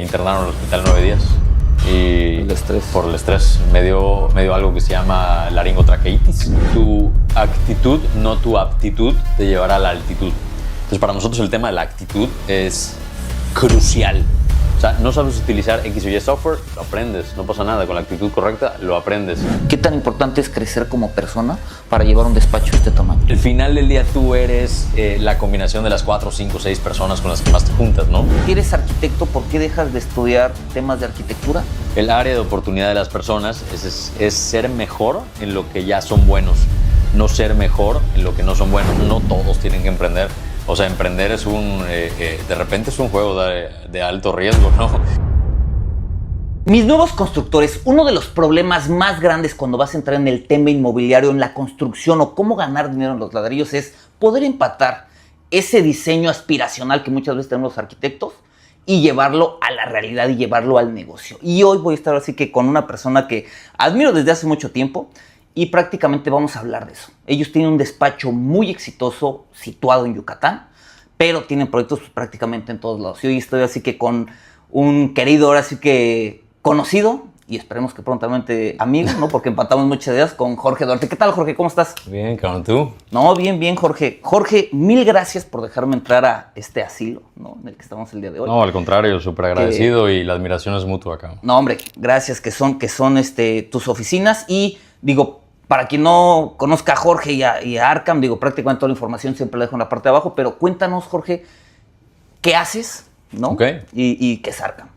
Internaron al hospital 9 días y El estrés. por el estrés me dio algo que se llama laringotraqueitis. Tu actitud, no tu aptitud, te llevará a la altitud. Entonces, para nosotros el tema de la actitud es crucial. O sea, no sabes utilizar X o Y software, lo aprendes, no pasa nada. Con la actitud correcta, lo aprendes. ¿Qué tan importante es crecer como persona para llevar un despacho de este tamaño? Al final del día tú eres la combinación de las 4, 5, 6 personas con las que más te juntas, ¿no? Si eres arquitecto, ¿por qué dejas de estudiar temas de arquitectura? El área de oportunidad de las personas es ser mejor en lo que ya son buenos, no ser mejor en lo que no son buenos. No todos tienen que emprender. O sea, emprender es de repente es un juego de alto riesgo, ¿no? Mis nuevos constructores, uno de los problemas más grandes cuando vas a entrar en el tema inmobiliario, en la construcción o cómo ganar dinero en los ladrillos es poder empatar ese diseño aspiracional que muchas veces tenemos los arquitectos y llevarlo a la realidad y llevarlo al negocio. Y hoy voy a estar así que con una persona que admiro desde hace mucho tiempo y prácticamente vamos a hablar de eso. Ellos tienen un despacho muy exitoso situado en Yucatán, pero tienen proyectos prácticamente en todos lados. Y hoy estoy así que con un querido, ahora sí que conocido, y esperemos que prontamente amigo, ¿no? Porque empatamos muchas ideas con Jorge Duarte. ¿Qué tal, Jorge? ¿Cómo estás? Bien, cabrón, ¿tú? No, bien, Jorge. Jorge, mil gracias por dejarme entrar a este asilo, ¿no? En el que estamos el día de hoy. No, al contrario, súper agradecido y la admiración es mutua acá. No, hombre, gracias, que son tus oficinas. Y digo, para quien no conozca a Jorge y a Arkham, digo, prácticamente toda la información siempre la dejo en la parte de abajo, pero cuéntanos, Jorge, ¿qué haces, no? Ok. Y qué es Arkham.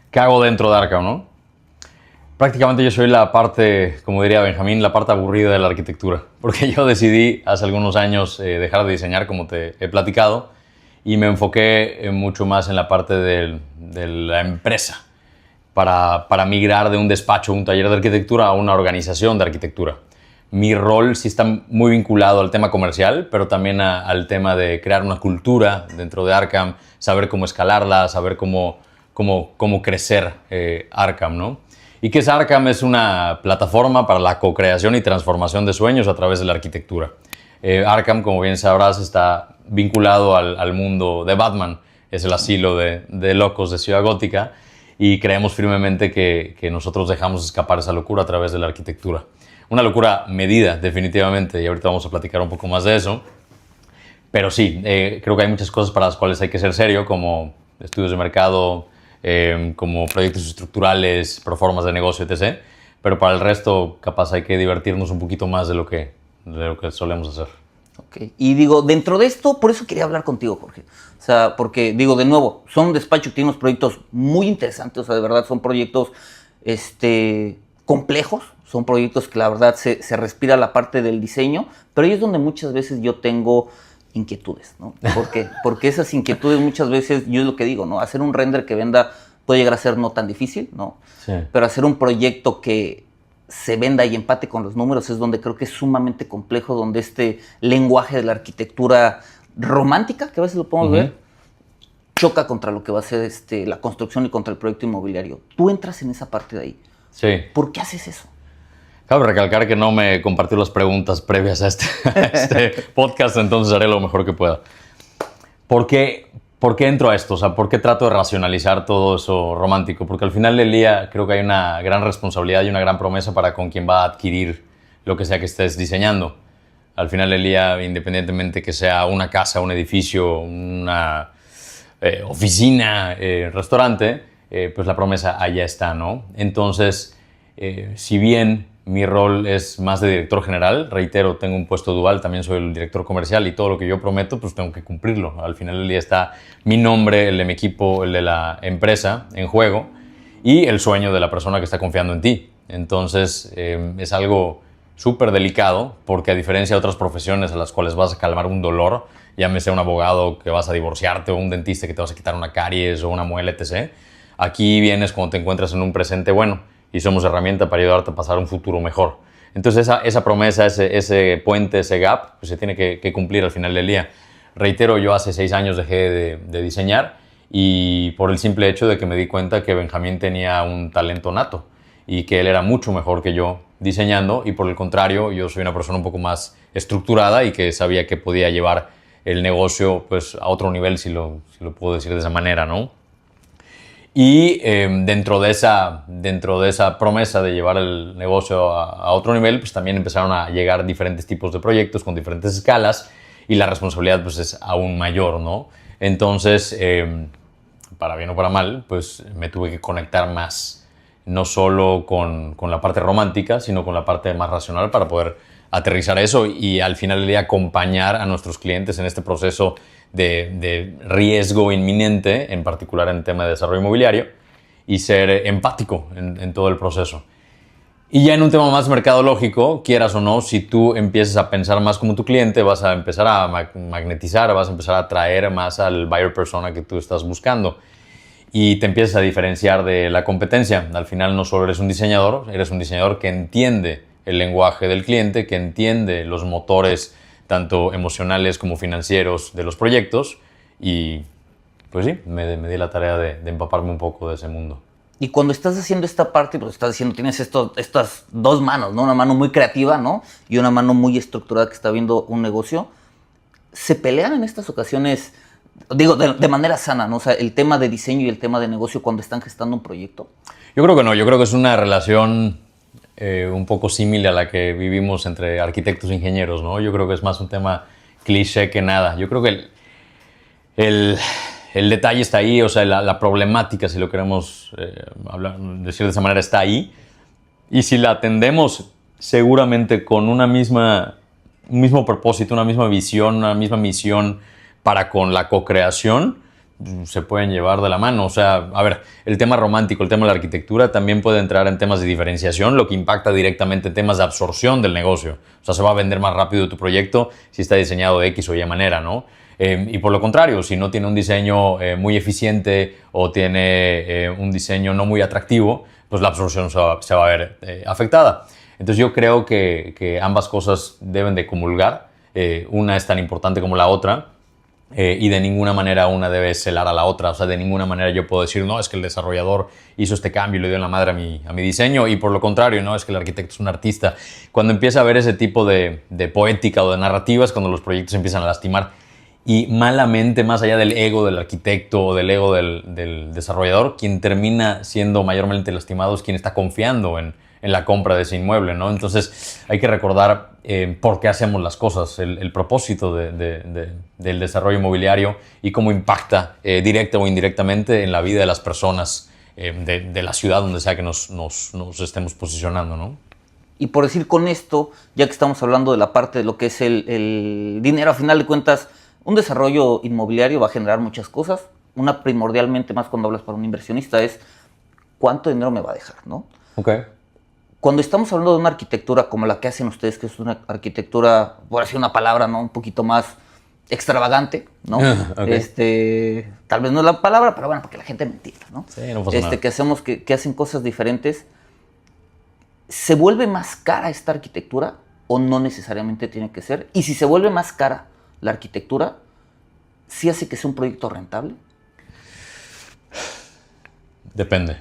¿Qué hago dentro de Arkham, no? Prácticamente yo soy la parte, como diría Benjamín, la parte aburrida de la arquitectura. Porque yo decidí hace algunos años dejar de diseñar, como te he platicado, y me enfoqué mucho más en la parte de la empresa para migrar de un despacho, un taller de arquitectura a una organización de arquitectura. Mi rol sí está muy vinculado al tema comercial, pero también al tema de crear una cultura dentro de Arkham, saber cómo escalarla, saber cómo crecer Arkham, ¿no? ¿Y qué es Arkham? Es una plataforma para la co-creación y transformación de sueños a través de la arquitectura. Arkham, como bien sabrás, está vinculado al mundo de Batman. Es el asilo de locos de Ciudad Gótica y creemos firmemente que nosotros dejamos escapar esa locura a través de la arquitectura. Una locura medida, definitivamente, y ahorita vamos a platicar un poco más de eso. Pero sí, creo que hay muchas cosas para las cuales hay que ser serio, como estudios de mercado, como proyectos estructurales, proformas de negocio, etc. Pero para el resto, capaz hay que divertirnos un poquito más de lo que solemos hacer. Okay. Y digo, dentro de esto, por eso quería hablar contigo, Jorge. O sea, porque digo, de nuevo, son un despacho que tiene unos proyectos muy interesantes, o sea, de verdad son proyectos complejos, son proyectos que la verdad se respira la parte del diseño, pero ahí es donde muchas veces yo tengo inquietudes, ¿no? ¿Por qué? Porque esas inquietudes muchas veces, yo es lo que digo, ¿no? Hacer un render que venda puede llegar a ser no tan difícil, ¿no? Sí. Pero hacer un proyecto que se venda y empate con los números es donde creo que es sumamente complejo, donde este lenguaje de la arquitectura romántica, que a veces lo podemos ver, choca contra lo que va a ser la construcción y contra el proyecto inmobiliario. Tú entras en esa parte de ahí. Sí. ¿Por qué haces eso? Cabe recalcar que no me compartió las preguntas previas a este podcast, entonces haré lo mejor que pueda. ¿Por qué entro a esto? O sea, ¿por qué trato de racionalizar todo eso romántico? Porque al final del día creo que hay una gran responsabilidad y una gran promesa para con quien va a adquirir lo que sea que estés diseñando. Al final del día, independientemente que sea una casa, un edificio, una oficina, restaurante, pues la promesa allá está, ¿no? Entonces, si bien mi rol es más de director general, reitero, tengo un puesto dual, también soy el director comercial y todo lo que yo prometo, pues tengo que cumplirlo. Al final del día está mi nombre, el de mi equipo, el de la empresa en juego y el sueño de la persona que está confiando en ti. Entonces, es algo súper delicado porque a diferencia de otras profesiones a las cuales vas a calmar un dolor, llámese un abogado que vas a divorciarte o un dentista que te vas a quitar una caries o una muela, etc. Aquí vienes cuando te encuentras en un presente bueno y somos herramienta para ayudarte a pasar un futuro mejor. Entonces esa promesa, ese puente, ese gap, pues se tiene que cumplir al final del día. Reitero, yo hace 6 años dejé de diseñar y por el simple hecho de que me di cuenta que Benjamín tenía un talento nato y que él era mucho mejor que yo diseñando y por el contrario, yo soy una persona un poco más estructurada y que sabía que podía llevar el negocio pues, a otro nivel, si lo puedo decir de esa manera, ¿no? Y dentro de esa promesa de llevar el negocio a otro nivel, pues también empezaron a llegar diferentes tipos de proyectos con diferentes escalas y la responsabilidad pues es aún mayor, ¿no? Entonces, para bien o para mal, pues me tuve que conectar más, no solo con la parte romántica, sino con la parte más racional para poder aterrizar eso y al final del día acompañar a nuestros clientes en este proceso de riesgo inminente, en particular en tema de desarrollo inmobiliario, y ser empático en todo el proceso. Y ya en un tema más mercadológico, quieras o no, si tú empiezas a pensar más como tu cliente, vas a empezar a magnetizar, vas a empezar a atraer más al buyer persona que tú estás buscando. Y te empiezas a diferenciar de la competencia. Al final no solo eres un diseñador que entiende el lenguaje del cliente, que entiende los motores tanto emocionales como financieros de los proyectos. Y pues sí, me di la tarea de empaparme un poco de ese mundo. Y cuando estás haciendo esta parte, pues estás diciendo, tienes estas dos manos, ¿no? Una mano muy creativa, ¿no? Y una mano muy estructurada que está viendo un negocio. ¿Se pelean en estas ocasiones, digo, de manera sana, ¿no? O sea, el tema de diseño y el tema de negocio cuando están gestando un proyecto? Yo creo que no. Yo creo que es una relación un poco similar a la que vivimos entre arquitectos e ingenieros, ¿no? Yo creo que es más un tema cliché que nada. Yo creo que el detalle está ahí, o sea, la problemática, si lo queremos decir de esa manera, está ahí. Y si la atendemos seguramente con un mismo propósito, una misma visión, una misma misión para con la co-creación, se pueden llevar de la mano. O sea, a ver, el tema romántico, el tema de la arquitectura también puede entrar en temas de diferenciación, lo que impacta directamente en temas de absorción del negocio. O sea, se va a vender más rápido tu proyecto si está diseñado de X o Y manera, ¿no? Y por lo contrario, si no tiene un diseño muy eficiente o tiene un diseño no muy atractivo, pues la absorción se va a ver afectada. Entonces yo creo que ambas cosas deben de comulgar. Una es tan importante como la otra. Y de ninguna manera una debe celar a la otra. O sea, de ninguna manera yo puedo decir, no, es que el desarrollador hizo este cambio y le dio en la madre a mi diseño, y por lo contrario, no, es que el arquitecto es un artista. Cuando empieza a haber ese tipo de poética o de narrativas, cuando los proyectos empiezan a lastimar, y malamente, más allá del ego del arquitecto o del ego del desarrollador, quien termina siendo mayormente lastimado es quien está confiando en la compra de ese inmueble, ¿no? Entonces hay que recordar por qué hacemos las cosas, el propósito del desarrollo inmobiliario y cómo impacta directa o indirectamente en la vida de las personas de la ciudad donde sea que nos estemos posicionando, ¿no? Y por decir con esto, ya que estamos hablando de la parte de lo que es el dinero, a final de cuentas, un desarrollo inmobiliario va a generar muchas cosas. Una primordialmente, más cuando hablas para un inversionista, es cuánto dinero me va a dejar, ¿no? Okay. Cuando estamos hablando de una arquitectura como la que hacen ustedes, que es una arquitectura, por decir una palabra, ¿no? Un poquito más extravagante, ¿no? Okay. Tal vez no es la palabra, pero bueno, para que la gente me entienda, ¿no? Sí, no pasa nada. Que hacen cosas diferentes. ¿Se vuelve más cara esta arquitectura o no necesariamente tiene que ser? Y si se vuelve más cara la arquitectura, ¿sí hace que sea un proyecto rentable? Depende.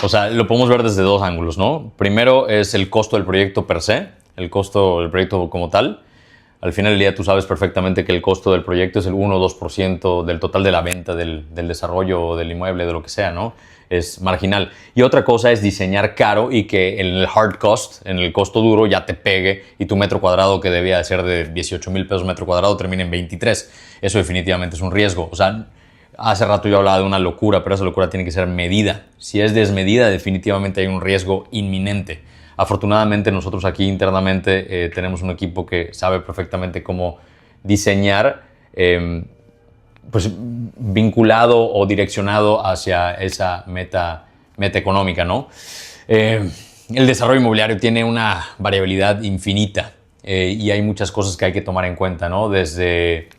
O sea, lo podemos ver desde dos ángulos, ¿no? Primero es el costo del proyecto per se, el costo del proyecto como tal. Al final del día tú sabes perfectamente que el costo del proyecto es el 1 o 2% del total de la venta del desarrollo del inmueble, de lo que sea, ¿no? Es marginal. Y otra cosa es diseñar caro y que en el hard cost, en el costo duro, ya te pegue y tu metro cuadrado, que debía de ser de 18,000 pesos metro cuadrado, termine en 23. Eso definitivamente es un riesgo. O sea, hace rato yo hablaba de una locura, pero esa locura tiene que ser medida. Si es desmedida, definitivamente hay un riesgo inminente. Afortunadamente nosotros aquí internamente tenemos un equipo que sabe perfectamente cómo diseñar pues vinculado o direccionado hacia esa meta económica, ¿no? El desarrollo inmobiliario tiene una variabilidad infinita y hay muchas cosas que hay que tomar en cuenta, ¿no? Desde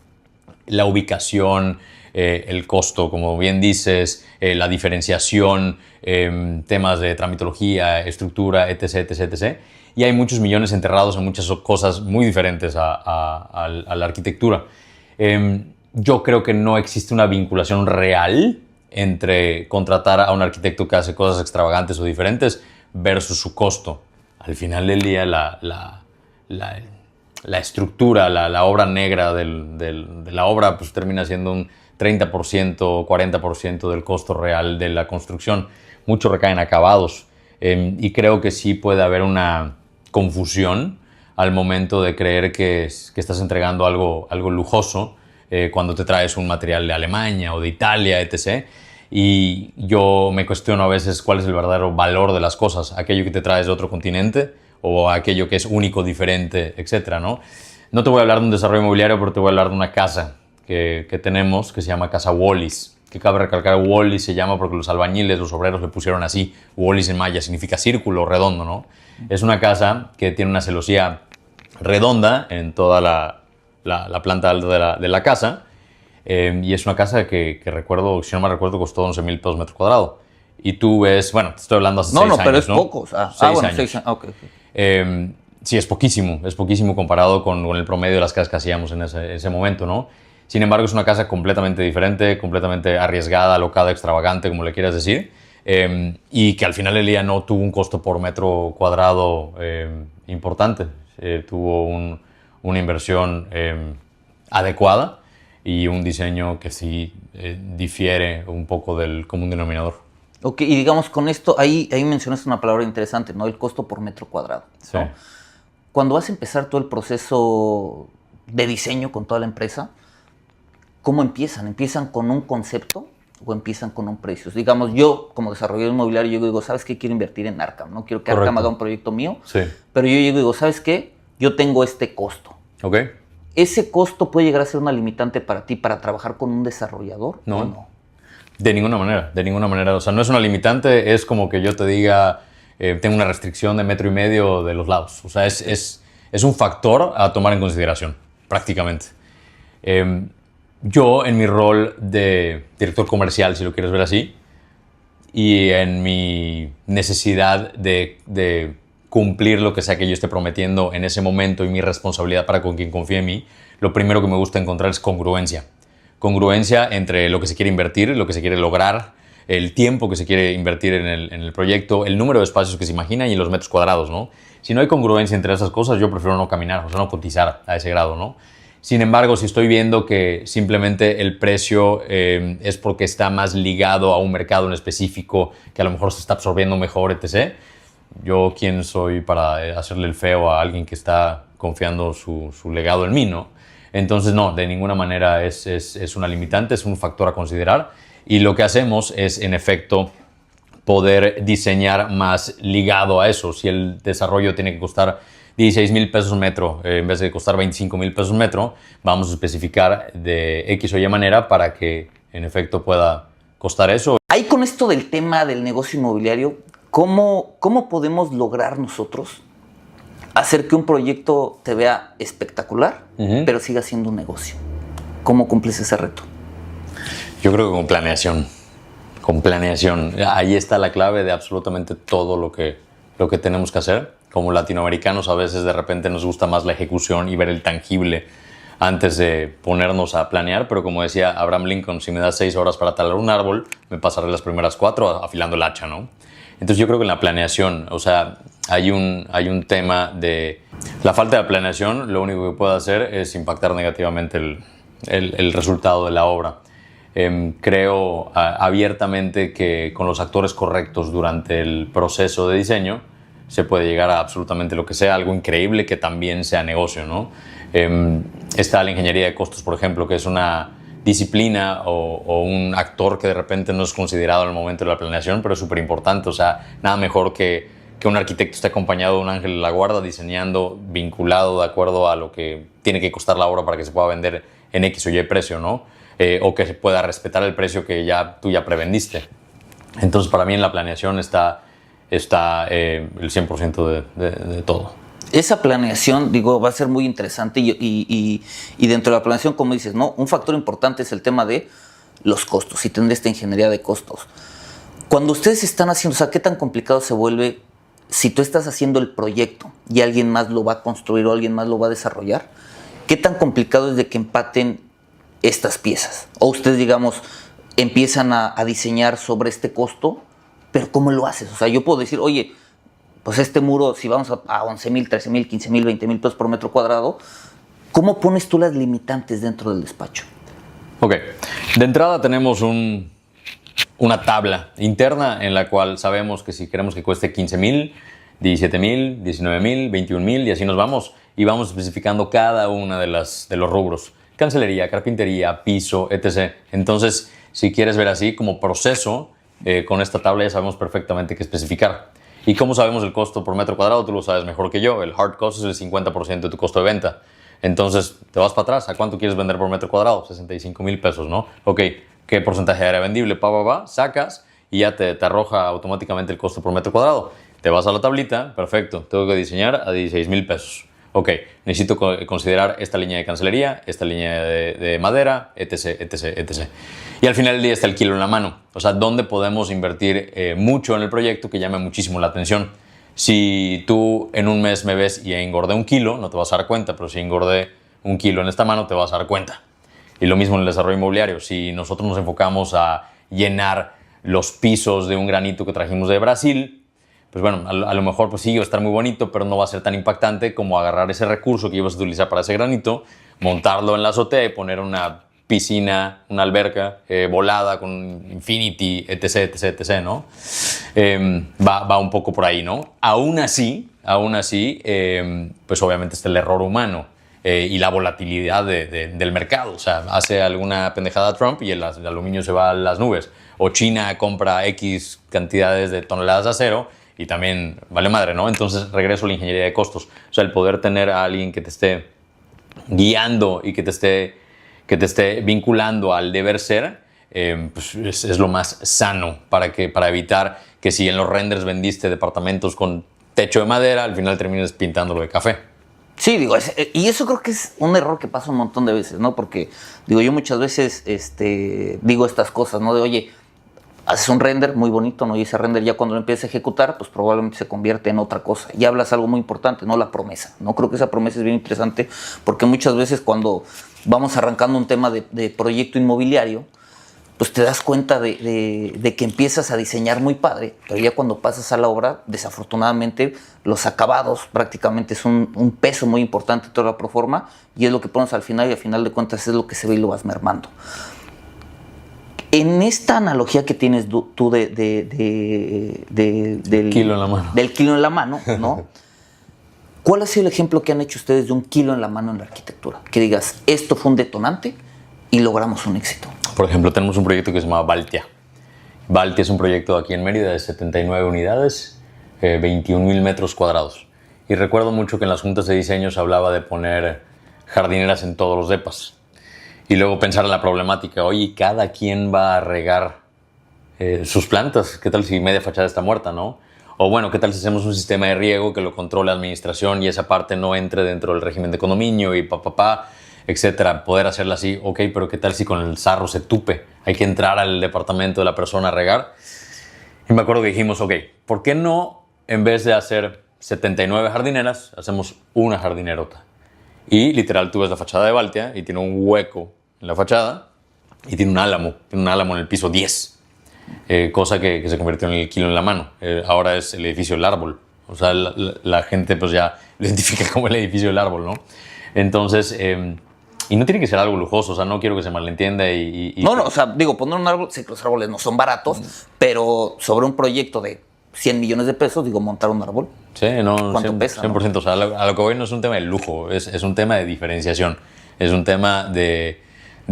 la ubicación, el costo, como bien dices, la diferenciación, temas de tramitología, estructura, etc., etc., etc. Y hay muchos millones enterrados en muchas cosas muy diferentes a la arquitectura. Yo creo que no existe una vinculación real entre contratar a un arquitecto que hace cosas extravagantes o diferentes versus su costo. Al final del día, la estructura, la obra negra de la obra, pues termina siendo un 30%, 40% del costo real de la construcción. Mucho recae en acabados. Y creo que sí puede haber una confusión al momento de creer que estás entregando algo lujoso cuando te traes un material de Alemania o de Italia, etc. Y yo me cuestiono a veces cuál es el verdadero valor de las cosas, aquello que te traes de otro continente o aquello que es único, diferente, etc., ¿no? No te voy a hablar de un desarrollo inmobiliario, pero te voy a hablar de una casa que tenemos que se llama Casa Wallis. Que cabe recalcar, Wallis se llama porque los albañiles, los obreros le pusieron así. Wallis en maya significa círculo, redondo, ¿no? Es una casa que tiene una celosía redonda en toda la planta alta de la casa. Y es una casa que recuerdo, si no me recuerdo, costó 11,000 pesos metro cuadrado. Y tú ves, bueno, te estoy hablando hace 6 años, pero es ¿no? poco. Bueno, 6 años. Okay. Sí, es poquísimo comparado con el promedio de las casas que hacíamos en ese momento, ¿no? Sin embargo, es una casa completamente diferente, completamente arriesgada, alocada, extravagante, como le quieras decir, y que al final del día no tuvo un costo por metro cuadrado importante. Tuvo una inversión adecuada y un diseño que sí difiere un poco del común denominador. Ok, y digamos con esto, ahí mencionaste una palabra interesante, ¿no? El costo por metro cuadrado, ¿no? Sí. Cuando vas a empezar todo el proceso de diseño con toda la empresa, ¿cómo empiezan? ¿Empiezan con un concepto o empiezan con un precio? Digamos, yo como desarrollador inmobiliario, yo digo, ¿sabes qué? Quiero invertir en Arkham, ¿no? Quiero que Correcto. Arkham haga un proyecto mío, Sí. pero yo llego y digo, ¿sabes qué? Yo tengo este costo. ¿Ok? ¿Ese costo puede llegar a ser una limitante para ti para trabajar con un desarrollador No. o no? De ninguna manera. O sea, no es una limitante, es como que yo te diga, tengo una restricción de 1,5 metros de los lados. O sea, es un factor a tomar en consideración, prácticamente. Yo, en mi rol de director comercial, si lo quieres ver así, y en mi necesidad de cumplir lo que sea que yo esté prometiendo en ese momento y mi responsabilidad para con quien confíe en mí, lo primero que me gusta encontrar es congruencia. Congruencia entre lo que se quiere invertir, lo que se quiere lograr, el tiempo que se quiere invertir en el proyecto, el número de espacios que se imagina y los metros cuadrados, ¿no? Si no hay congruencia entre esas cosas, yo prefiero no caminar, o sea, no cotizar a ese grado, ¿no? Sin embargo, si estoy viendo que simplemente el precio es porque está más ligado a un mercado en específico, que a lo mejor se está absorbiendo mejor, etc., yo quién soy para hacerle el feo a alguien que está confiando su legado en mí, ¿no? Entonces, no, de ninguna manera es una limitante, es un factor a considerar. Y lo que hacemos es, en efecto, poder diseñar más ligado a eso. Si el desarrollo tiene que costar 16,000 pesos metro en vez de costar 25,000 pesos metro, vamos a especificar de X o Y manera para que, en efecto, pueda costar eso. Ahí con esto del tema del negocio inmobiliario, ¿cómo podemos lograr nosotros hacer que un proyecto te vea espectacular, pero siga siendo un negocio? ¿Cómo cumples ese reto? Yo creo que con planeación. Con planeación. Ahí está la clave de absolutamente todo lo que tenemos que hacer. Como latinoamericanos a veces de repente nos gusta más la ejecución y ver el tangible antes de ponernos a planear, pero como decía Abraham Lincoln, si me das 6 horas para talar un árbol, me pasaré las primeras 4 afilando el hacha, ¿no? Entonces yo creo que en la planeación, o sea, hay un tema de la falta de planeación, lo único que puede hacer es impactar negativamente el resultado de la obra. Creo abiertamente que con los actores correctos durante el proceso de diseño se puede llegar a absolutamente lo que sea, algo increíble que también sea negocio, ¿no? Está la ingeniería de costos, por ejemplo, que es una disciplina o un actor que de repente no es considerado en el momento de la planeación, pero es súper importante. O sea, nada mejor que un arquitecto esté acompañado de un ángel de la guarda diseñando, vinculado de acuerdo a lo que tiene que costar la obra para que se pueda vender en X o Y precio, ¿no? O que se pueda respetar el precio que tú ya prevendiste. Entonces, para mí en la planeación está el 100% de todo. Esa planeación, digo, va a ser muy interesante y dentro de la planeación, como dices, ¿no? Un factor importante es el tema de los costos y tener esta ingeniería de costos. Cuando ustedes están haciendo, o sea, ¿qué tan complicado se vuelve si tú estás haciendo el proyecto y alguien más lo va a construir o alguien más lo va a desarrollar? ¿Qué tan complicado es de que empaten estas piezas? O ustedes, digamos, empiezan a diseñar sobre este costo, pero ¿cómo lo haces? O sea, yo puedo decir, oye, pues este muro, si vamos a 11,000, 13,000, 15,000, 20,000 pesos por metro cuadrado, ¿cómo pones tú las limitantes dentro del despacho? Ok, de entrada tenemos una tabla interna en la cual sabemos que si queremos que cueste 15,000, 17,000, 19,000, 21,000 y así nos vamos. Y vamos especificando cada una de los rubros. Cancelería, carpintería, piso, etc. Entonces, si quieres ver así como proceso, con esta tabla ya sabemos perfectamente qué especificar. ¿Y cómo sabemos el costo por metro cuadrado? Tú lo sabes mejor que yo. El hard cost es el 50% de tu costo de venta. Entonces, te vas para atrás. ¿A cuánto quieres vender por metro cuadrado? 65,000 pesos, ¿no? Ok, ¿qué porcentaje de área vendible? Sacas y ya te arroja automáticamente el costo por metro cuadrado. Te vas a la tablita, perfecto. Tengo que diseñar a 16,000 pesos. Ok, necesito considerar esta línea de cancelería, esta línea de madera, etc, etc, etc. Y al final del día está el kilo en la mano. O sea, ¿dónde podemos invertir mucho en el proyecto que llame muchísimo la atención? Si tú en un mes me ves y engordé 1 kilo, no te vas a dar cuenta, pero si engordé 1 kilo en esta mano, te vas a dar cuenta. Y lo mismo en el desarrollo inmobiliario. Si nosotros nos enfocamos a llenar los pisos de un granito que trajimos de Brasil, pues bueno, a lo mejor pues sí va a estar muy bonito, pero no va a ser tan impactante como agarrar ese recurso que ibas a utilizar para ese granito, montarlo en la azotea y poner una piscina, una alberca volada con infinity, etc, etc, etc, ¿no? Va un poco por ahí, ¿no? Aún así, pues obviamente está el error humano y la volatilidad del mercado. O sea, hace alguna pendejada Trump y el aluminio se va a las nubes. O China compra X cantidades de toneladas de acero y también vale madre, ¿no? Entonces regreso a la ingeniería de costos. O sea, el poder tener a alguien que te esté guiando y que te esté vinculando al deber ser, pues es lo más sano para evitar que si en los renders vendiste departamentos con techo de madera, al final termines pintándolo de café. Sí, digo, y eso creo que es un error que pasa un montón de veces, ¿no? Porque, digo, yo muchas veces digo estas cosas, ¿no? De, oye, haces un render muy bonito, ¿no? Y ese render ya cuando lo empiezas a ejecutar, pues probablemente se convierte en otra cosa. Y hablas algo muy importante, ¿no? La promesa, ¿no? Creo que esa promesa es bien interesante porque muchas veces cuando vamos arrancando un tema de proyecto inmobiliario, pues te das cuenta de que empiezas a diseñar muy padre, pero ya cuando pasas a la obra, desafortunadamente, los acabados prácticamente son un peso muy importante de toda la proforma y es lo que pones al final y al final de cuentas es lo que se ve y lo vas mermando. En esta analogía que tienes tú del kilo en la mano. Del kilo en la mano, ¿no? ¿Cuál ha sido el ejemplo que han hecho ustedes de un kilo en la mano en la arquitectura? Que digas, esto fue un detonante y logramos un éxito. Por ejemplo, tenemos un proyecto que se llama Baltia. Baltia es un proyecto aquí en Mérida de 79 unidades, 21,000 metros cuadrados. Y recuerdo mucho que en las juntas de diseño se hablaba de poner jardineras en todos los depas. Y luego pensar en la problemática, oye, ¿cada quien va a regar sus plantas? ¿Qué tal si media fachada está muerta, no? O bueno, ¿qué tal si hacemos un sistema de riego que lo controle la administración y esa parte no entre dentro del régimen de condominio y etcétera? Poder hacerla así, ok, pero ¿qué tal si con el sarro se tupe? Hay que entrar al departamento de la persona a regar. Y me acuerdo que dijimos, ok, ¿por qué no, en vez de hacer 79 jardineras, hacemos una jardinerota? Y literal, tú ves la fachada de Baltia y tiene un hueco en la fachada y tiene un álamo en el piso 10. Cosa que se convirtió en el kilo en la mano. Ahora es el edificio del árbol. O sea, la gente pues ya lo identifica como el edificio del árbol, ¿no? Entonces, y no tiene que ser algo lujoso, o sea, no quiero que se malentienda No, o sea, digo, poner un árbol, sé que los árboles no son baratos, pero sobre un proyecto de 100 millones de pesos, digo, montar un árbol. Sí, no, ¿Cuánto 100%, pesa? 100%. ¿No? O sea, a lo que voy no es un tema de lujo, es un tema de diferenciación, es un tema de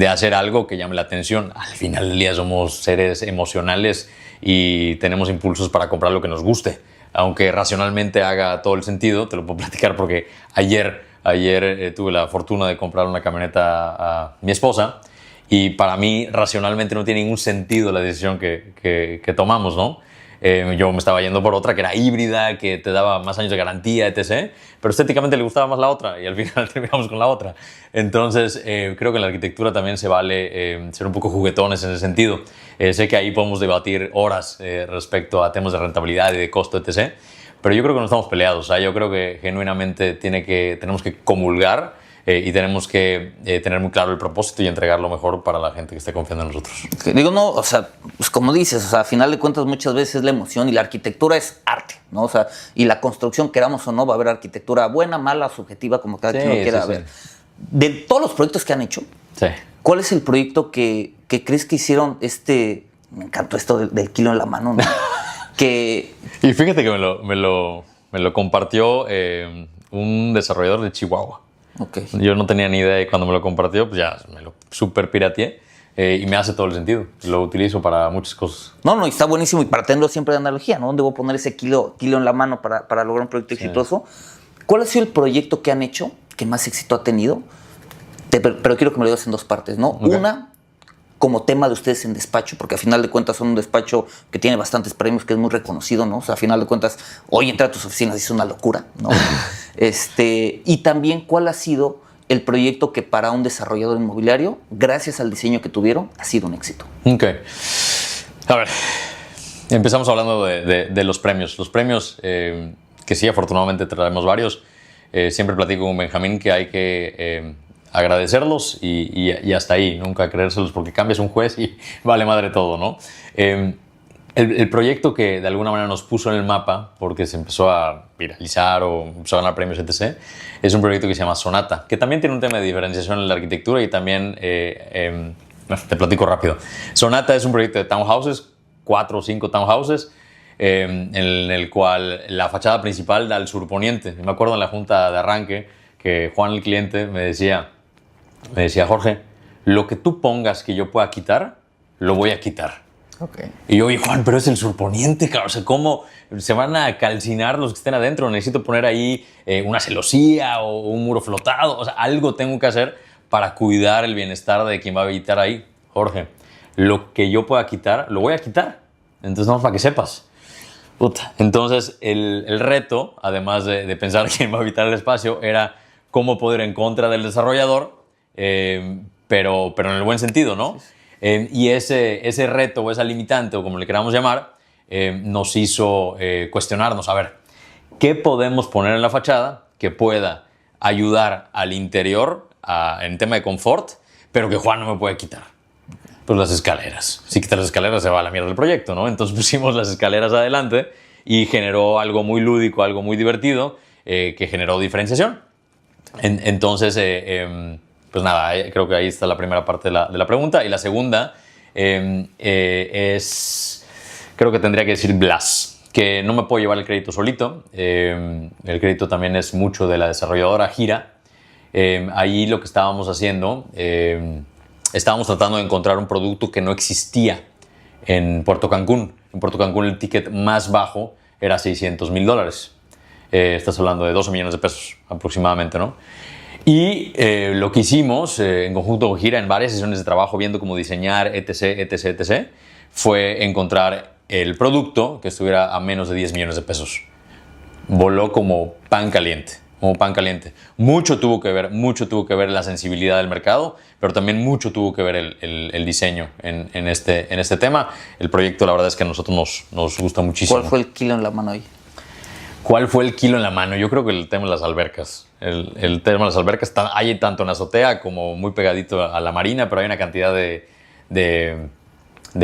hacer algo que llame la atención. Al final del día somos seres emocionales y tenemos impulsos para comprar lo que nos guste. Aunque racionalmente haga todo el sentido, te lo puedo platicar porque ayer tuve la fortuna de comprar una camioneta a mi esposa y para mí racionalmente no tiene ningún sentido la decisión que tomamos, ¿no? Yo me estaba yendo por otra que era híbrida, que te daba más años de garantía, etc. Pero estéticamente le gustaba más la otra y al final terminamos con la otra. Entonces, creo que en la arquitectura también se vale ser un poco juguetones en ese sentido. Sé que ahí podemos debatir horas respecto a temas de rentabilidad y de costo, etc. Pero yo creo que no estamos peleados. O sea, yo creo que genuinamente tenemos que comulgar y tenemos que tener muy claro el propósito y entregar lo mejor para la gente que esté confiando en nosotros. Digo, no, o sea, pues como dices, o sea, a final de cuentas muchas veces es la emoción y la arquitectura es arte, ¿no? O sea, y la construcción, queramos o no, va a haber arquitectura buena, mala, subjetiva, como cada quien lo quiera ver. De todos los proyectos que han hecho, ¿Cuál es el proyecto que crees que hicieron me encantó esto del kilo en la mano, ¿no? Y fíjate que me lo compartió un desarrollador de Chihuahua. Okay. Yo no tenía ni idea y cuando me lo compartió, pues ya me lo super pirateé y me hace todo el sentido. Lo utilizo para muchas cosas. No, y está buenísimo y para tenerlo siempre de analogía, ¿no? ¿Dónde voy a poner ese kilo en la mano para lograr un proyecto exitoso? ¿Cuál ha sido el proyecto que han hecho que más éxito ha tenido? Pero quiero que me lo digas en dos partes, ¿no? Okay. Una, como tema de ustedes en despacho, porque a final de cuentas son un despacho que tiene bastantes premios, que es muy reconocido, ¿no? O sea, a final de cuentas, hoy entrar a tus oficinas es una locura, ¿no? Y también, ¿cuál ha sido el proyecto que para un desarrollador inmobiliario, gracias al diseño que tuvieron, ha sido un éxito? Ok. A ver, empezamos hablando de los premios. Los premios, que sí, afortunadamente traemos varios. Siempre platico con Benjamín que hay que agradecerlos y hasta ahí, nunca creérselos porque cambias un juez y vale madre todo, ¿no? El proyecto que de alguna manera nos puso en el mapa porque se empezó a viralizar o empezó a ganar premios, etc., es un proyecto que se llama Sonata, que también tiene un tema de diferenciación en la arquitectura y también, te platico rápido. Sonata es un proyecto de townhouses, 4 o 5 townhouses, en el cual la fachada principal da al surponiente. Me acuerdo en la junta de arranque que Juan, el cliente, me decía, Jorge, lo que tú pongas que yo pueda quitar, lo voy a quitar. Okay. Y yo, oye, Juan, pero es el surponiente, claro. O sea, ¿cómo se van a calcinar los que estén adentro? Necesito poner ahí una celosía o un muro flotado. O sea, algo tengo que hacer para cuidar el bienestar de quien va a habitar ahí. Jorge, lo que yo pueda quitar, lo voy a quitar. Entonces, no, para que sepas. Entonces, el reto, además de pensar quién va a habitar el espacio, era cómo poder ir en contra del desarrollador, pero en el buen sentido, ¿no? Y ese reto o esa limitante, o como le queramos llamar, nos hizo cuestionarnos, a ver, ¿qué podemos poner en la fachada que pueda ayudar al interior en tema de confort, pero que Juan no me puede quitar? Pues las escaleras. Si quitas las escaleras se va a la mierda el proyecto, ¿no? Entonces pusimos las escaleras adelante y generó algo muy lúdico, algo muy divertido, que generó diferenciación. Entonces, pues nada, creo que ahí está la primera parte de la pregunta. Y la segunda creo que tendría que decir Blas, que no me puedo llevar el crédito solito. El crédito también es mucho de la desarrolladora Gira. Ahí lo que estábamos haciendo, estábamos tratando de encontrar un producto que no existía en Puerto Cancún. En Puerto Cancún el ticket más bajo era $600,000. Estás hablando de 12 millones de pesos aproximadamente, ¿no? Y lo que hicimos en conjunto con Gira en varias sesiones de trabajo viendo cómo diseñar, etc., fue encontrar el producto que estuviera a menos de 10 millones de pesos. Voló como pan caliente, Mucho tuvo que ver la sensibilidad del mercado, pero también mucho tuvo que ver el diseño en este tema. El proyecto, la verdad es que a nosotros nos gusta muchísimo. ¿Cuál fue el kilo en la mano ahí? ¿Cuál fue el kilo en la mano? Yo creo que el tema de las albercas. El tema de las albercas hay tanto en azotea como muy pegadito a la marina, pero hay una cantidad de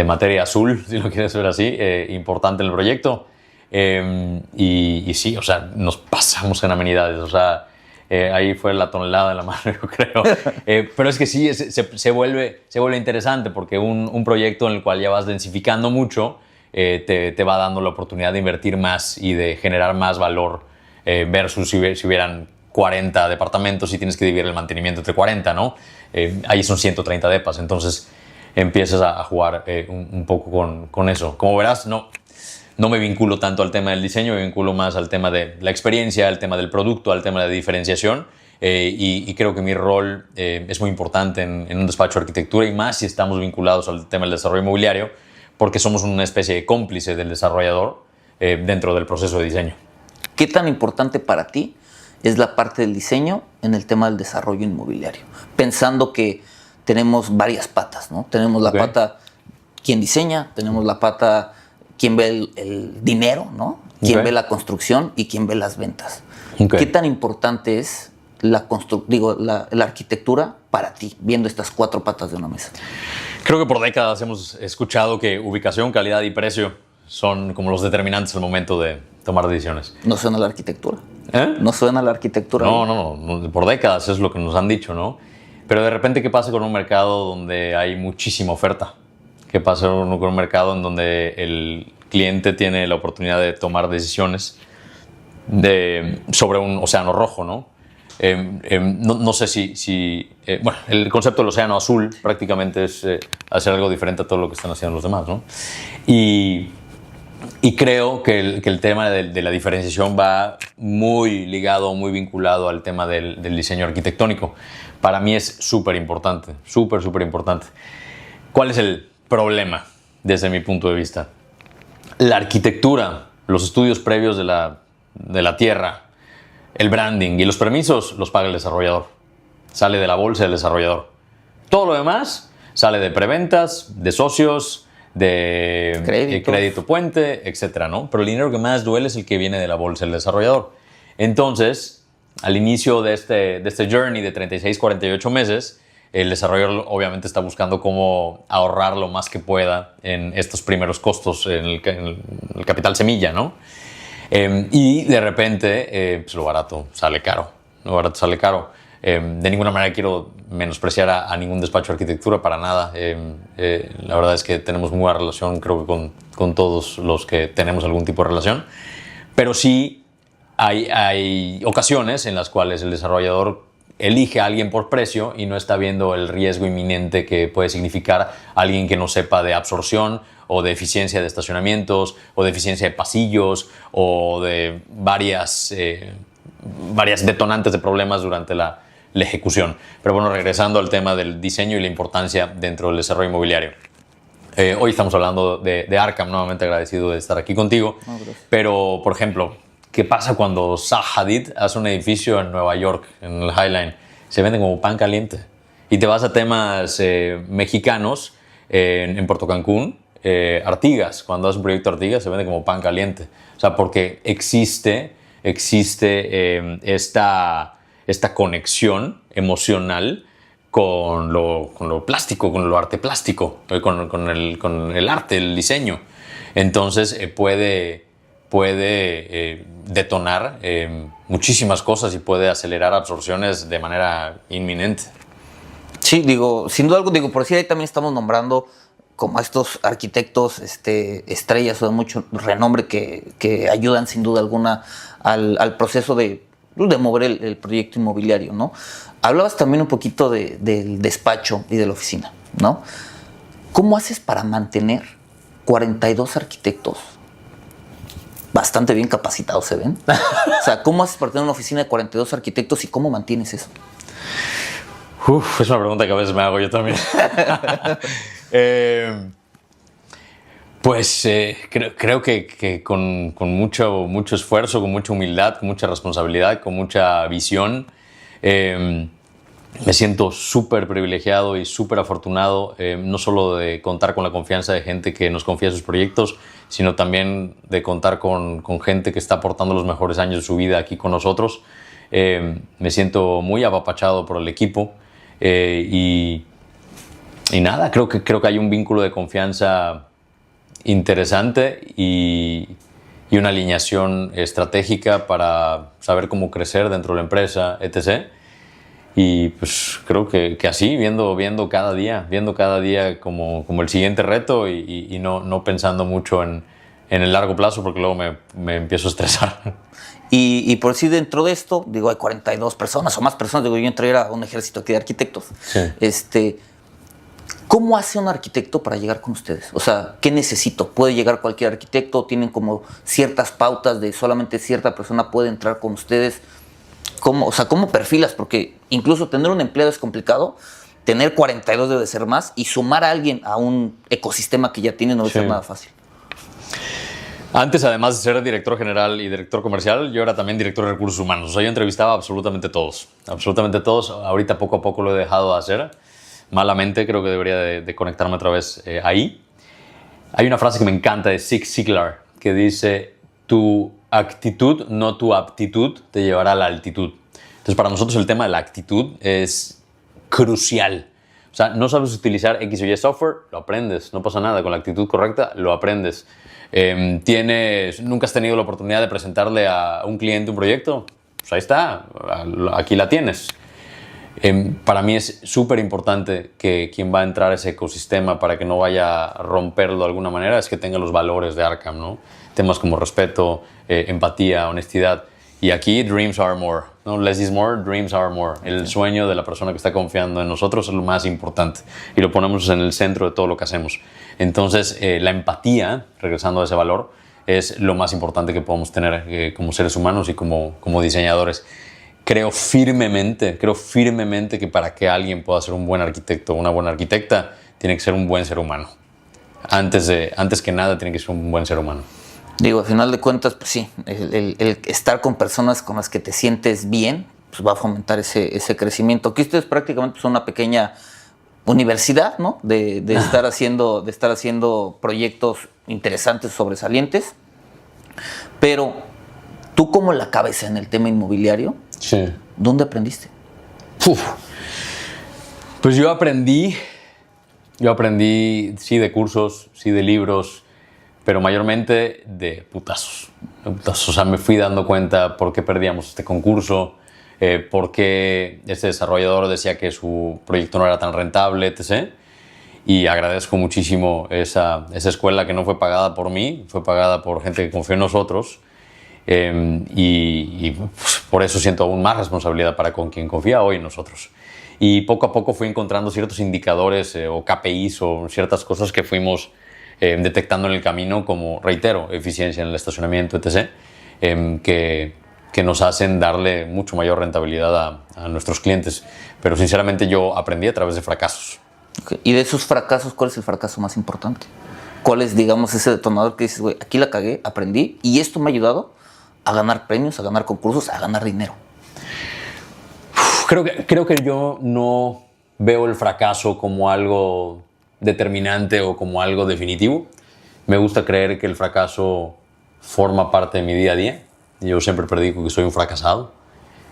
materia azul, si lo quieres ver así, importante en el proyecto. Y sí, o sea, nos pasamos en amenidades. O sea, ahí fue la tonelada de la mano, yo creo. Pero es que sí, se vuelve interesante porque un proyecto en el cual ya vas densificando mucho, te va dando la oportunidad de invertir más y de generar más valor versus si hubieran 40 departamentos y tienes que dividir el mantenimiento entre 40, ¿no? Ahí son 130 depas, entonces empiezas a jugar un poco con eso. Como verás, no me vinculo tanto al tema del diseño, me vinculo más al tema de la experiencia, al tema del producto, al tema de la diferenciación y creo que mi rol es muy importante en un despacho de arquitectura y más si estamos vinculados al tema del desarrollo inmobiliario, porque somos una especie de cómplice del desarrollador dentro del proceso de diseño. ¿Qué tan importante para ti es la parte del diseño en el tema del desarrollo inmobiliario? Pensando que tenemos varias patas, ¿no? Tenemos la pata quien diseña, tenemos la pata quien ve el dinero, ¿no? Quien ve la construcción y quien ve las ventas. ¿Qué tan importante es la arquitectura para ti, viendo estas 4 patas de una mesa? Creo que por décadas hemos escuchado que ubicación, calidad y precio son como los determinantes al momento de tomar decisiones. ¿No suena la arquitectura? ¿No suena la arquitectura? No, por décadas es lo que nos han dicho, ¿no? Pero de repente, ¿qué pasa con un mercado donde hay muchísima oferta? ¿Qué pasa con un mercado en donde el cliente tiene la oportunidad de tomar decisiones sobre un océano rojo, ¿no? No sé bueno, el concepto del océano azul prácticamente es hacer algo diferente a todo lo que están haciendo los demás, ¿no? Y creo que el tema de la diferenciación va muy ligado, muy vinculado al tema del diseño arquitectónico. Para mí es súper importante, súper importante. ¿Cuál es el problema desde mi punto de vista? La arquitectura, los estudios previos de la tierra, el branding y los permisos los paga el desarrollador. Sale de la bolsa del desarrollador. Todo lo demás sale de preventas, de socios, de crédito puente, etcétera, ¿no? Pero el dinero que más duele es el que viene de la bolsa del desarrollador. Entonces, al inicio de este journey de 36, 48 meses, el desarrollador obviamente está buscando cómo ahorrar lo más que pueda en estos primeros costos, en el capital semilla, ¿no? Y de repente, pues lo barato sale caro. Lo barato sale caro. De ninguna manera quiero menospreciar a ningún despacho de arquitectura, para nada. La verdad es que tenemos muy buena relación, creo que con todos los que tenemos algún tipo de relación. Pero sí hay ocasiones en las cuales el desarrollador elige a alguien por precio y no está viendo el riesgo inminente que puede significar alguien que no sepa de absorción o de eficiencia de estacionamientos o de eficiencia de pasillos o de varias detonantes de problemas durante la ejecución. Pero bueno, regresando al tema del diseño y la importancia dentro del desarrollo inmobiliario. Hoy estamos hablando de Arkham, nuevamente agradecido de estar aquí contigo. Pero, por ejemplo, ¿qué pasa cuando Zaha Hadid hace un edificio en Nueva York, en el High Line? Se vende como pan caliente. Y te vas a temas mexicanos, en Puerto Cancún, Artigas. Cuando hace un proyecto Artigas se vende como pan caliente. O sea, porque existe esta conexión emocional con lo plástico, con lo arte plástico, con el arte, el diseño. Entonces puede detonar muchísimas cosas y puede acelerar absorciones de manera inminente. Sí, sin duda algo, por decir, ahí también estamos nombrando como a estos arquitectos estrellas o de mucho renombre que ayudan sin duda alguna al proceso de mover el proyecto inmobiliario, ¿no? Hablabas también un poquito del despacho y de la oficina, ¿no? ¿Cómo haces para mantener 42 arquitectos bastante bien capacitados, se ven? O sea, ¿cómo haces para tener una oficina de 42 arquitectos y cómo mantienes eso? Es una pregunta que a veces me hago yo también. Creo que con mucho esfuerzo, con mucha humildad, con mucha responsabilidad, con mucha visión, me siento súper privilegiado y súper afortunado, no solo de contar con la confianza de gente que nos confía sus proyectos, sino también de contar con gente que está aportando los mejores años de su vida aquí con nosotros. Me siento muy apapachado por el equipo y nada, creo que hay un vínculo de confianza interesante y una alineación estratégica para saber cómo crecer dentro de la empresa, etc. Y pues creo que así, viendo cada día como el siguiente reto y no pensando mucho en el largo plazo, porque luego me empiezo a estresar. Y por decir, dentro de esto, hay 42 personas o más personas, yo entré a un ejército aquí de arquitectos. Sí. ¿Cómo hace un arquitecto para llegar con ustedes? O sea, ¿qué necesito? ¿Puede llegar cualquier arquitecto? ¿Tienen como ciertas pautas de solamente cierta persona puede entrar con ustedes? ¿Cómo perfilas? Porque incluso tener un empleado es complicado, tener 42 debe ser más, y sumar a alguien a un ecosistema que ya tiene no debe ser nada fácil. Antes, además de ser director general y director comercial, yo era también director de recursos humanos. O sea, yo entrevistaba a absolutamente todos. Absolutamente todos. Ahorita poco a poco lo he dejado de hacer. Malamente, creo que debería de conectarme otra vez ahí. Hay una frase que me encanta de Zig Ziglar que dice: tu actitud, no tu aptitud, te llevará a la altitud. Entonces, para nosotros el tema de la actitud es crucial. O sea, no sabes utilizar X o Y software, lo aprendes. No pasa nada. Con la actitud correcta, lo aprendes. ¿Nunca has tenido la oportunidad de presentarle a un cliente un proyecto? Pues ahí está, aquí la tienes. Para mí es súper importante que quien va a entrar a ese ecosistema para que no vaya a romperlo de alguna manera es que tenga los valores de Arkham, ¿no? Temas como respeto, empatía, honestidad. Y aquí, dreams are more, ¿no? Less is more, dreams are more. El sueño de la persona que está confiando en nosotros es lo más importante y lo ponemos en el centro de todo lo que hacemos. Entonces, la empatía, regresando a ese valor, es lo más importante que podemos tener como seres humanos y como diseñadores. Creo firmemente que para que alguien pueda ser un buen arquitecto o una buena arquitecta, tiene que ser un buen ser humano. Antes que nada, tiene que ser un buen ser humano. Digo, al final de cuentas, pues sí, el estar con personas con las que te sientes bien, pues va a fomentar ese crecimiento. Aquí ustedes prácticamente son una pequeña universidad, ¿no? De estar haciendo proyectos interesantes, sobresalientes. Pero tú, como la cabeza en el tema inmobiliario, sí. ¿Dónde aprendiste? Pues yo aprendí, sí, de cursos, sí, de libros, pero mayormente de putazos. O sea, me fui dando cuenta por qué perdíamos este concurso, por qué este desarrollador decía que su proyecto no era tan rentable, etc. Y agradezco muchísimo esa escuela que no fue pagada por mí, fue pagada por gente que confió en nosotros. Y pues, por eso siento aún más responsabilidad para con quien confía hoy en nosotros. Y poco a poco fui encontrando ciertos indicadores o KPIs o ciertas cosas que fuimos detectando en el camino, como, reitero, eficiencia en el estacionamiento, etc., que nos hacen darle mucho mayor rentabilidad a nuestros clientes. Pero sinceramente yo aprendí a través de fracasos. Okay. Y de esos fracasos, ¿cuál es el fracaso más importante? ¿Cuál es, digamos, ese detonador que dices, güey, aquí la cagué, aprendí y esto me ha ayudado a ganar premios, a ganar concursos, a ganar dinero? Creo que yo no veo el fracaso como algo determinante o como algo definitivo. Me gusta creer que el fracaso forma parte de mi día a día. Yo siempre predico que soy un fracasado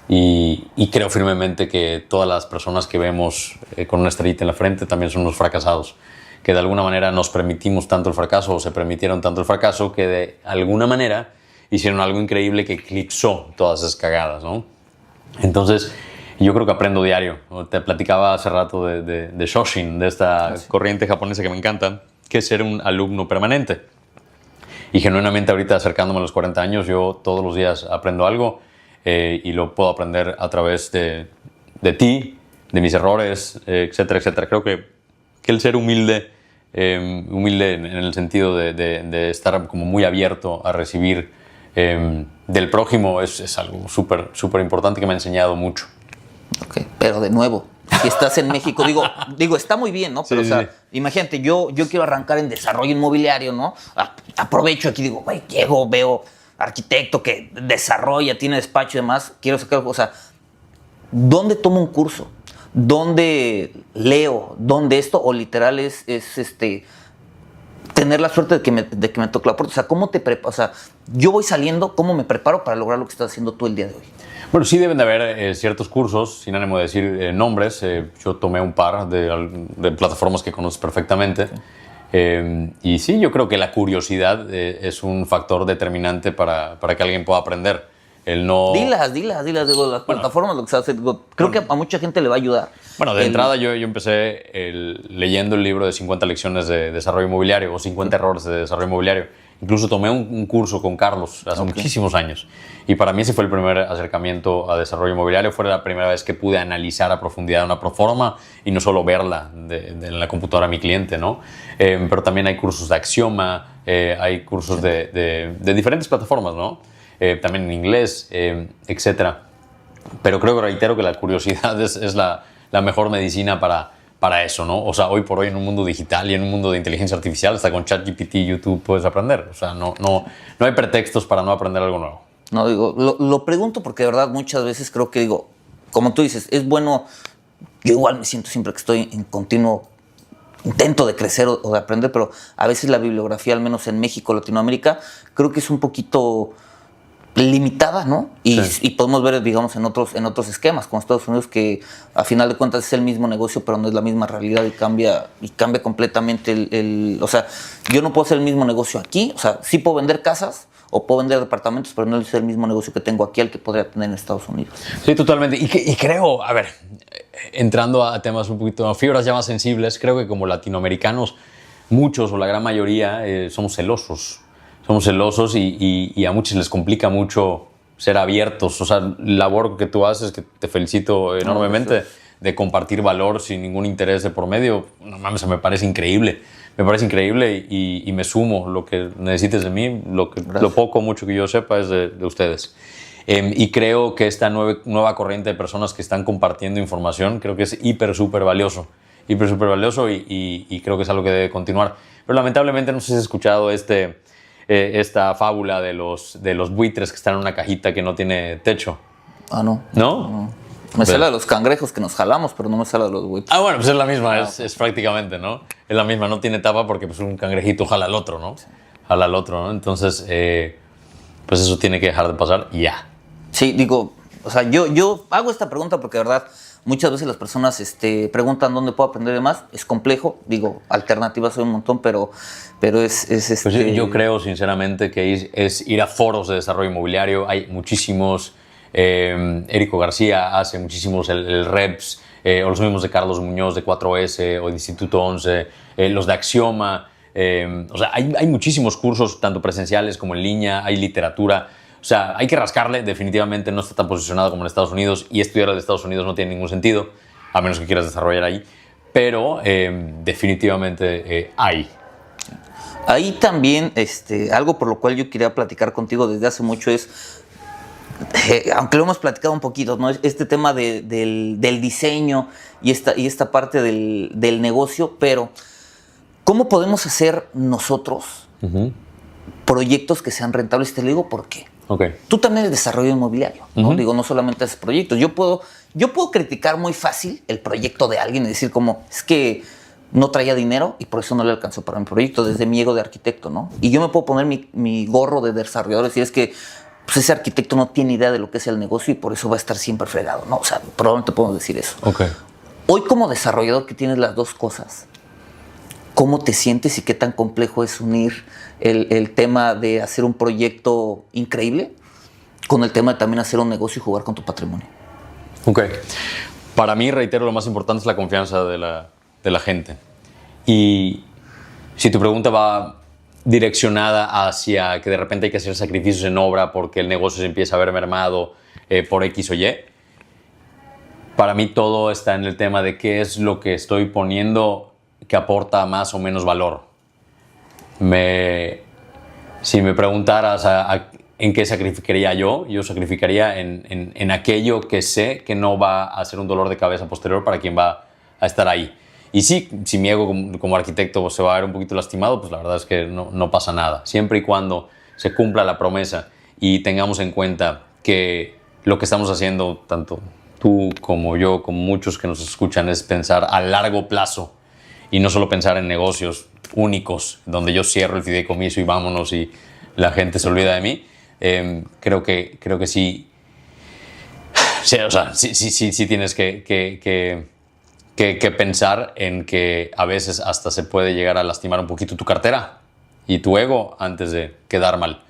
y creo firmemente que todas las personas que vemos con una estrellita en la frente también son unos fracasados, que de alguna manera nos permitimos tanto el fracaso o se permitieron tanto el fracaso que de alguna manera hicieron algo increíble que eclipsó todas esas cagadas, ¿no? Entonces, yo creo que aprendo diario. Te platicaba hace rato de Shoshin, de esta corriente japonesa que me encanta, que es ser un alumno permanente. Y genuinamente ahorita, acercándome a los 40 años, yo todos los días aprendo algo y lo puedo aprender a través de ti, de mis errores, etcétera, etcétera. Creo que el ser humilde en el sentido de estar como muy abierto a recibir del prójimo es algo súper, súper importante que me ha enseñado mucho. Ok, pero de nuevo, si estás en México, digo, está muy bien, ¿no? Pero, sí, o sea, imagínate, yo quiero arrancar en desarrollo inmobiliario, ¿no? Aprovecho aquí, digo, güey, llego, veo arquitecto que desarrolla, tiene despacho y demás, quiero sacar, o sea, ¿dónde tomo un curso? ¿Dónde leo? ¿Dónde esto? O literal es tener la suerte de que me toque la puerta. O sea, ¿cómo te preparas? O sea, yo voy saliendo, ¿cómo me preparo para lograr lo que estás haciendo tú el día de hoy? Bueno, sí deben de haber ciertos cursos, sin ánimo de decir nombres. Yo tomé un par de plataformas que conoces perfectamente. Y sí, yo creo que la curiosidad es un factor determinante para que alguien pueda aprender. El no... Dilas, digo, las plataformas, lo que se hace, digo, creo que a mucha gente le va a ayudar. Bueno, de entrada yo empecé leyendo el libro de 50 lecciones de desarrollo inmobiliario o 50 errores de desarrollo inmobiliario. Incluso tomé un curso con Carlos hace muchísimos años. Y para mí ese fue el primer acercamiento a desarrollo inmobiliario. Fue la primera vez que pude analizar a profundidad una proforma y no solo verla en la computadora de mi cliente, ¿no? Pero también hay cursos de Axioma, hay cursos de diferentes plataformas, ¿no? También en inglés, etcétera. Pero reitero que la curiosidad es la mejor medicina para eso, ¿no? O sea, hoy por hoy en un mundo digital y en un mundo de inteligencia artificial, hasta con ChatGPT y YouTube puedes aprender. O sea, no hay pretextos para no aprender algo nuevo. No, digo, lo pregunto porque de verdad muchas veces creo que, digo, como tú dices, es bueno, yo igual me siento siempre que estoy en continuo intento de crecer o de aprender, pero a veces la bibliografía, al menos en México, Latinoamérica, creo que es un poquito limitada, ¿no? Y podemos ver, digamos, en otros esquemas, como Estados Unidos, que a final de cuentas es el mismo negocio, pero no es la misma realidad y cambia completamente o sea, yo no puedo hacer el mismo negocio aquí, o sea, sí puedo vender casas o puedo vender departamentos, pero no es el mismo negocio que tengo aquí al que podría tener en Estados Unidos. Sí, totalmente. Y creo, a ver, entrando a temas un poquito, fibras ya más sensibles, creo que como latinoamericanos, muchos o la gran mayoría somos celosos. Somos celosos y a muchos les complica mucho ser abiertos. O sea, la labor que tú haces, que te felicito enormemente, de compartir valor sin ningún interés de por medio, no mames, me parece increíble. Me parece increíble y me sumo. Lo que necesites de mí, lo poco o mucho que yo sepa es de ustedes. Y creo que esta nueva corriente de personas que están compartiendo información, creo que es súper valioso. Súper valioso y creo que es algo que debe continuar. Pero lamentablemente no sé si has escuchado esta fábula de los buitres que están en una cajita que no tiene techo. Ah, no. ¿No? No. Me sale de los cangrejos que nos jalamos, pero no me sale de los buitres. Ah, bueno, pues es la misma, es prácticamente, ¿no? Es la misma, no tiene tapa porque pues un cangrejito jala al otro, ¿no? Sí. Jala al otro, ¿no? Entonces, pues eso tiene que dejar de pasar y ya. Sí, digo, o sea, yo hago esta pregunta porque de verdad muchas veces las personas preguntan dónde puedo aprender de más. Es complejo, digo, alternativas hay un montón, pero es Pues yo creo sinceramente que es ir a foros de desarrollo inmobiliario. Hay muchísimos. Érico García hace muchísimos el Reps, o los mismos de Carlos Muñoz de 4S o de Instituto 11, los de Axioma. O sea, hay muchísimos cursos, tanto presenciales como en línea, hay literatura. O sea, hay que rascarle, definitivamente no está tan posicionado como en Estados Unidos y estudiar en Estados Unidos no tiene ningún sentido, a menos que quieras desarrollar ahí, pero definitivamente hay. Ahí también, algo por lo cual yo quería platicar contigo desde hace mucho es, aunque lo hemos platicado un poquito, ¿no? Este tema del diseño y esta parte del negocio, pero ¿cómo podemos hacer nosotros proyectos que sean rentables? Te lo digo por qué. Okay. Tú también eres desarrollo inmobiliario, ¿no? Digo, no solamente haces proyectos. Yo puedo criticar muy fácil el proyecto de alguien y decir como, es que no traía dinero y por eso no le alcanzó para mi proyecto, desde mi ego de arquitecto, ¿no? Y yo me puedo poner mi gorro de desarrollador y decir, es que pues ese arquitecto no tiene idea de lo que es el negocio y por eso va a estar siempre fregado, ¿no? O sea, probablemente podemos decir eso. Okay. Hoy como desarrollador que tienes las dos cosas, ¿cómo te sientes y qué tan complejo es unir el tema de hacer un proyecto increíble con el tema de también hacer un negocio y jugar con tu patrimonio? Ok. Para mí, reitero, lo más importante es la confianza de la gente. Y si tu pregunta va direccionada hacia que de repente hay que hacer sacrificios en obra porque el negocio se empieza a ver mermado por X o Y, para mí todo está en el tema de qué es lo que estoy poniendo que aporta más o menos valor. Si me preguntaras en qué sacrificaría yo sacrificaría en aquello que sé que no va a ser un dolor de cabeza posterior para quien va a estar ahí. Y sí, si mi ego como arquitecto se va a ver un poquito lastimado, pues la verdad es que no pasa nada. Siempre y cuando se cumpla la promesa y tengamos en cuenta que lo que estamos haciendo, tanto tú como yo, como muchos que nos escuchan, es pensar a largo plazo y no solo pensar en negocios únicos, donde yo cierro el fideicomiso y vámonos y la gente se olvida de mí. Creo que sí. Sí, o sea, sí tienes que pensar en que a veces hasta se puede llegar a lastimar un poquito tu cartera y tu ego antes de quedar mal.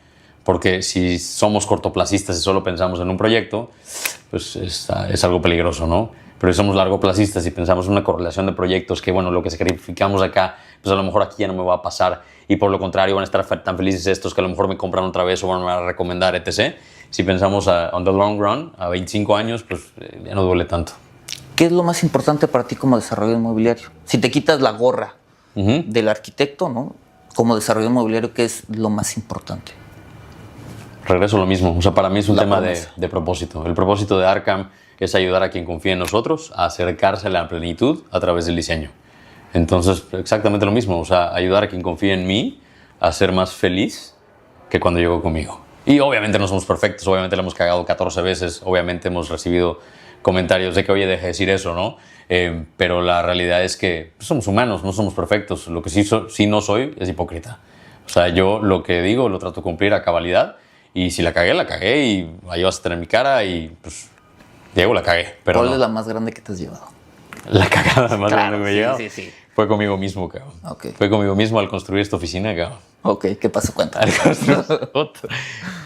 Porque si somos cortoplacistas y solo pensamos en un proyecto, pues es algo peligroso, ¿no? Pero si somos largoplacistas y pensamos en una correlación de proyectos que, bueno, lo que sacrificamos acá, pues a lo mejor aquí ya no me va a pasar y por lo contrario van a estar tan felices estos que a lo mejor me compran otra vez o van a recomendar, etc. Si pensamos on the long run, a 25 años, pues ya no duele tanto. ¿Qué es lo más importante para ti como desarrollador inmobiliario? Si te quitas la gorra del arquitecto, ¿no? Como desarrollador inmobiliario, ¿qué es lo más importante? Regreso a lo mismo. O sea, para mí es un tema de propósito. El propósito de Arkham es ayudar a quien confía en nosotros a acercarse a la plenitud a través del diseño. Entonces, exactamente lo mismo. O sea, ayudar a quien confía en mí a ser más feliz que cuando llegó conmigo. Y obviamente no somos perfectos. Obviamente le hemos cagado 14 veces. Obviamente hemos recibido comentarios de que, oye, deje de decir eso, ¿no? Pero la realidad es que somos humanos, no somos perfectos. Lo que sí no soy es hipócrita. O sea, yo lo que digo lo trato de cumplir a cabalidad y si la cagué y ahí vas a tener mi cara y pues, Diego, la cagué. Pero ¿cuál es la más grande que te has llevado? La cagada más grande que me he llevado Sí. fue conmigo mismo, cabrón. Okay. Fue conmigo mismo al construir esta oficina, cabrón. Ok, ¿qué pasó? Cuéntame.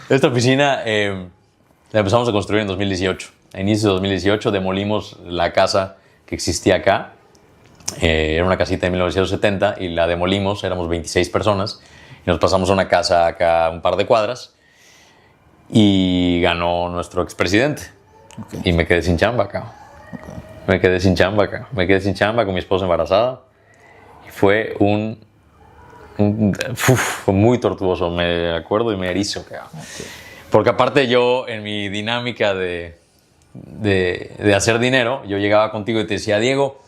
Esta oficina la empezamos a construir en 2018. A inicios de 2018 demolimos la casa que existía acá. Era una casita de 1970 y la demolimos, éramos 26 personas y nos pasamos a una casa acá un par de cuadras y ganó nuestro expresidente. Okay. Y me quedé sin chamba acá. Okay. Me quedé sin chamba acá. Me quedé sin chamba con mi esposa embarazada y fue fue muy tortuoso, me acuerdo y me erizo. Okay. Porque aparte yo en mi dinámica de hacer dinero, yo llegaba contigo y te decía, Diego,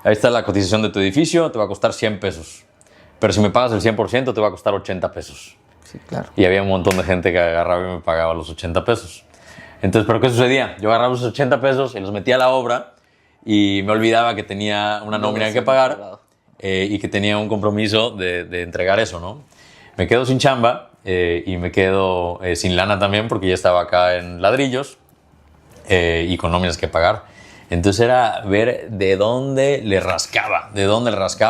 ahí está la cotización de tu edificio, te va a costar 100 pesos. Pero si me pagas el 100%, te va a costar 80 pesos. Sí, claro. Y había un montón de gente que agarraba y me pagaba los 80 pesos. Entonces, ¿pero qué sucedía? Yo agarraba los 80 pesos y los metía a la obra y me olvidaba que tenía una nómina que pagar y que tenía un compromiso de entregar eso, ¿no? Me quedo sin chamba y me quedo sin lana también porque ya estaba acá en ladrillos y con nóminas que pagar. Entonces era ver de dónde le rascaba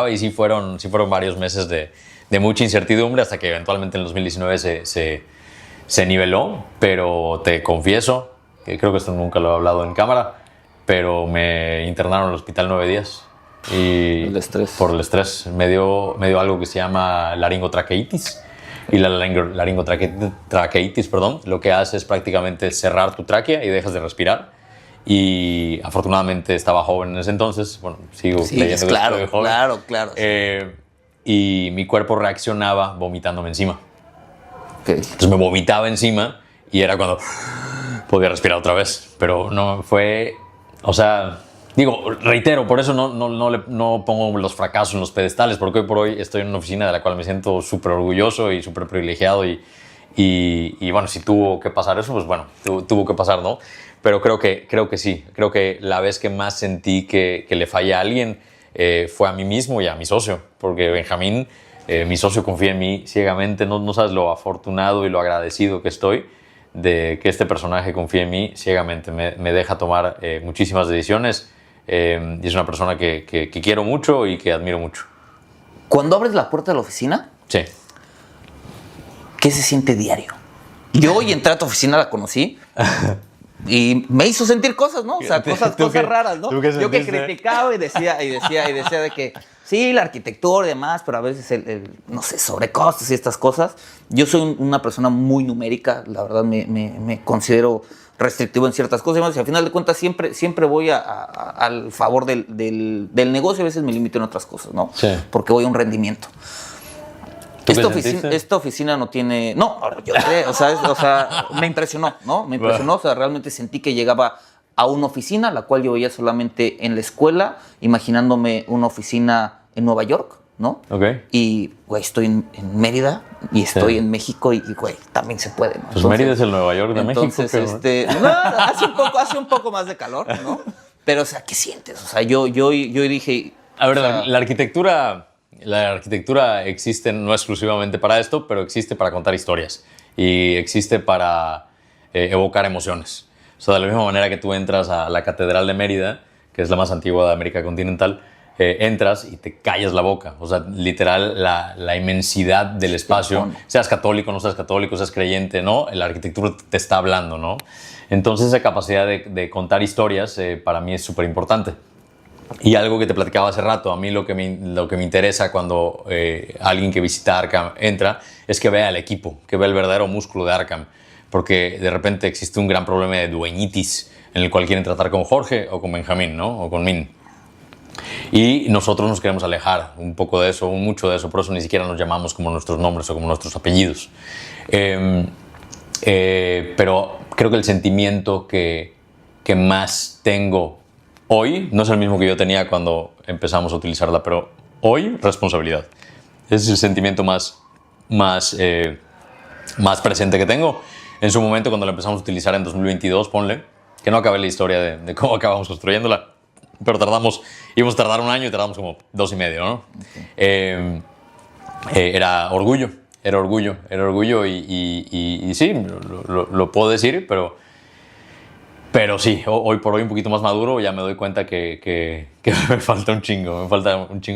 y sí fueron varios meses de mucha incertidumbre hasta que eventualmente en el 2019 se niveló, pero te confieso, que creo que esto nunca lo he hablado en cámara, pero me internaron en el hospital 9 días. Y el estrés. Por el estrés. Me dio algo que se llama laringotraqueitis. Y la laringotraqueitis, lo que hace es prácticamente cerrar tu tráquea y dejas de respirar. Y afortunadamente estaba joven en ese entonces. Bueno, sigo leyendo que estoy joven. Claro. Y mi cuerpo reaccionaba vomitándome encima. Okay. Entonces me vomitaba encima y era cuando podía respirar otra vez. Pero no fue... O sea, digo, reitero, por eso no pongo los fracasos en los pedestales, porque hoy por hoy estoy en una oficina de la cual me siento súper orgulloso y súper privilegiado. Y bueno, si tuvo que pasar eso, pues bueno, tuvo que pasar, ¿no? Pero creo que sí. Creo que la vez que más sentí que le fallé a alguien fue a mí mismo y a mi socio. Porque Benjamín, mi socio, confía en mí ciegamente. No sabes lo afortunado y lo agradecido que estoy de que este personaje confíe en mí ciegamente. Me deja tomar muchísimas decisiones y es una persona que quiero mucho y que admiro mucho. Cuando abres la puerta de la oficina, sí. ¿Qué se siente diario? Yo hoy entré a tu oficina, la conocí y me hizo sentir cosas, ¿no? O sea, cosas raras, ¿no? Yo que criticaba y decía de que sí, la arquitectura y demás, pero a veces no sé, sobrecostos y estas cosas. Yo soy una persona muy numérica, la verdad me considero restrictivo en ciertas cosas y al final de cuentas siempre voy al favor del negocio, a veces me limito en otras cosas, ¿no? Sí. Porque voy a un rendimiento. Esta oficina no tiene... No, yo sé, o sea, me impresionó, ¿no? Me impresionó, o sea, realmente sentí que llegaba a una oficina, la cual yo veía solamente en la escuela, imaginándome una oficina en Nueva York, ¿no? Okay. Y, güey, estoy en Mérida y estoy en México y, güey, también se puede, ¿no? Pues Mérida es el Nueva York de México. No, hace un poco más de calor, ¿no? Pero, o sea, ¿qué sientes? O sea, yo dije... A ver, o sea, la arquitectura existe no exclusivamente para esto, pero existe para contar historias y existe para evocar emociones. O sea, de la misma manera que tú entras a la Catedral de Mérida, que es la más antigua de América continental, entras y te callas la boca. O sea, literal, la inmensidad del espacio, seas católico, no seas católico, seas creyente, ¿no? La arquitectura te está hablando, ¿no? Entonces, esa capacidad de contar historias para mí es súper importante. Y algo que te platicaba hace rato, a mí lo que me interesa cuando alguien que visita Arkham entra es que vea el equipo, que vea el verdadero músculo de Arkham, porque de repente existe un gran problema de dueñitis en el cual quieren tratar con Jorge o con Benjamín, ¿no? O con Min. Y nosotros nos queremos alejar un poco de eso, mucho de eso, por eso ni siquiera nos llamamos como nuestros nombres o como nuestros apellidos. Pero creo que el sentimiento que más tengo hoy no es el mismo que yo tenía cuando empezamos a utilizarla, pero hoy, responsabilidad. Ese es el sentimiento más presente que tengo. En su momento, cuando la empezamos a utilizar en 2022, ponle, que no acabé la historia de cómo acabamos construyéndola, pero íbamos a tardar un año y tardamos como 2 y medio, ¿no? Okay. Era orgullo y sí, lo puedo decir, pero sí, hoy por hoy un poquito más maduro, ya me doy cuenta que me falta un chingo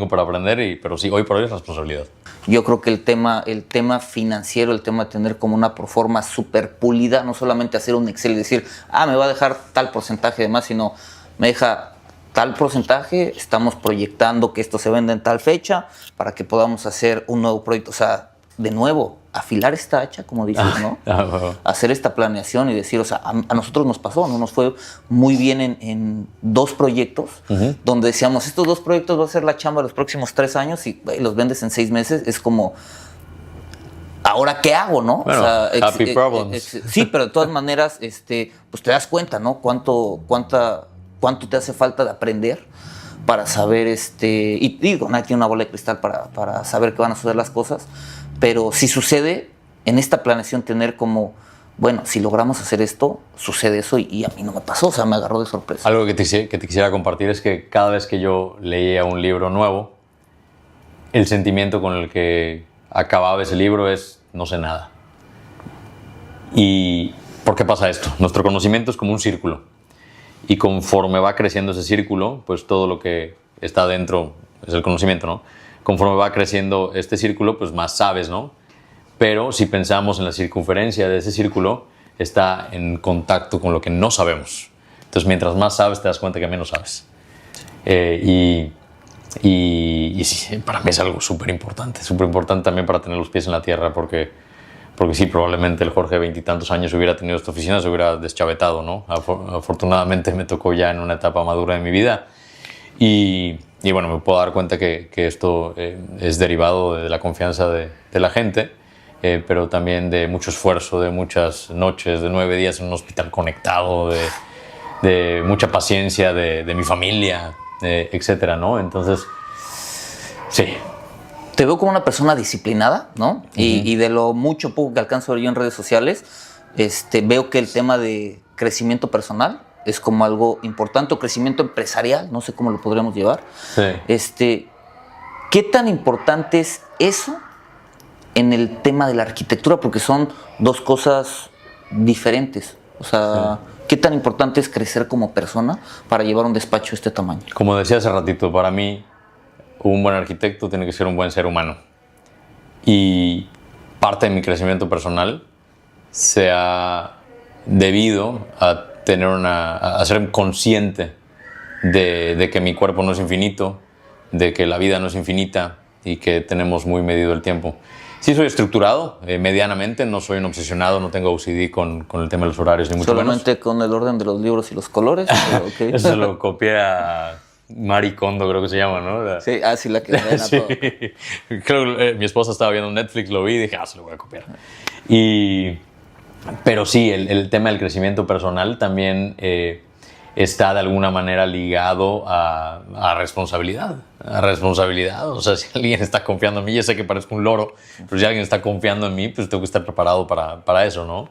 para aprender, pero sí, hoy por hoy es responsabilidad. Yo creo que el tema financiero, el tema de tener como una proforma súper pulida, no solamente hacer un Excel y decir, me va a dejar tal porcentaje de más, sino me deja tal porcentaje, estamos proyectando que esto se venda en tal fecha para que podamos hacer un nuevo proyecto. O sea, de nuevo, afilar esta hacha, como dices, ¿no? Hacer esta planeación y decir, o sea, a nosotros nos pasó, ¿no? Nos fue muy bien en 2 proyectos, donde decíamos, estos 2 proyectos va a ser la chamba de los próximos 3 años y los vendes en 6 meses. Es como, ¿ahora qué hago, no? Bueno, o sea, happy problems. Sí, pero de todas maneras, pues te das cuenta, ¿no? Cuánto te hace falta de aprender para saber, y digo, nadie tiene una bola de cristal para saber que van a suceder las cosas, pero si sucede, en esta planeación tener como, bueno, si logramos hacer esto, sucede eso y a mí no me pasó, o sea, me agarró de sorpresa. Algo que te quisiera compartir es que cada vez que yo leía un libro nuevo, el sentimiento con el que acababa ese libro es, no sé nada. ¿Y por qué pasa esto? Nuestro conocimiento es como un círculo. Y conforme va creciendo ese círculo, pues todo lo que está dentro es el conocimiento, ¿no? Conforme va creciendo este círculo, pues más sabes, ¿no? Pero si pensamos en la circunferencia de ese círculo, está en contacto con lo que no sabemos. Entonces, mientras más sabes, te das cuenta que menos sabes. Y sí, para mí es algo súper importante también para tener los pies en la tierra, porque sí, probablemente el Jorge de 20 y tantos años hubiera tenido esta oficina, se hubiera deschavetado, ¿no? Afortunadamente me tocó ya en una etapa madura de mi vida y bueno, me puedo dar cuenta que esto es derivado de la confianza de la gente, pero también de mucho esfuerzo, de muchas noches, de 9 días en un hospital conectado, de mucha paciencia de mi familia, etcétera, ¿no? Entonces, sí. Te veo como una persona disciplinada, ¿no? Y de lo mucho poco que alcanzo a ver yo en redes sociales, veo que el tema de crecimiento personal es como algo importante, o crecimiento empresarial, no sé cómo lo podríamos llevar. Sí. ¿Qué tan importante es eso en el tema de la arquitectura? Porque son 2 cosas diferentes. O sea, sí. ¿Qué tan importante es crecer como persona para llevar un despacho de este tamaño? Como decía hace ratito, para mí un buen arquitecto tiene que ser un buen ser humano. Y parte de mi crecimiento personal se ha debido a ser consciente de que mi cuerpo no es infinito, de que la vida no es infinita y que tenemos muy medido el tiempo. Sí soy estructurado, medianamente, no soy un obsesionado, no tengo OCD con el tema de los horarios, ni mucho menos. ¿Solamente con el orden de los libros y los colores? Okay. Eso lo copié a Marie Kondo, creo que se llama, ¿no? Sí, sí, la que ordena sí. todo. Creo que mi esposa estaba viendo Netflix, lo vi y dije, se lo voy a copiar. Pero sí, el tema del crecimiento personal también está de alguna manera ligado a responsabilidad. A responsabilidad, o sea, si alguien está confiando en mí, ya sé que parezco un loro, pero si alguien está confiando en mí, pues tengo que estar preparado para eso, ¿no?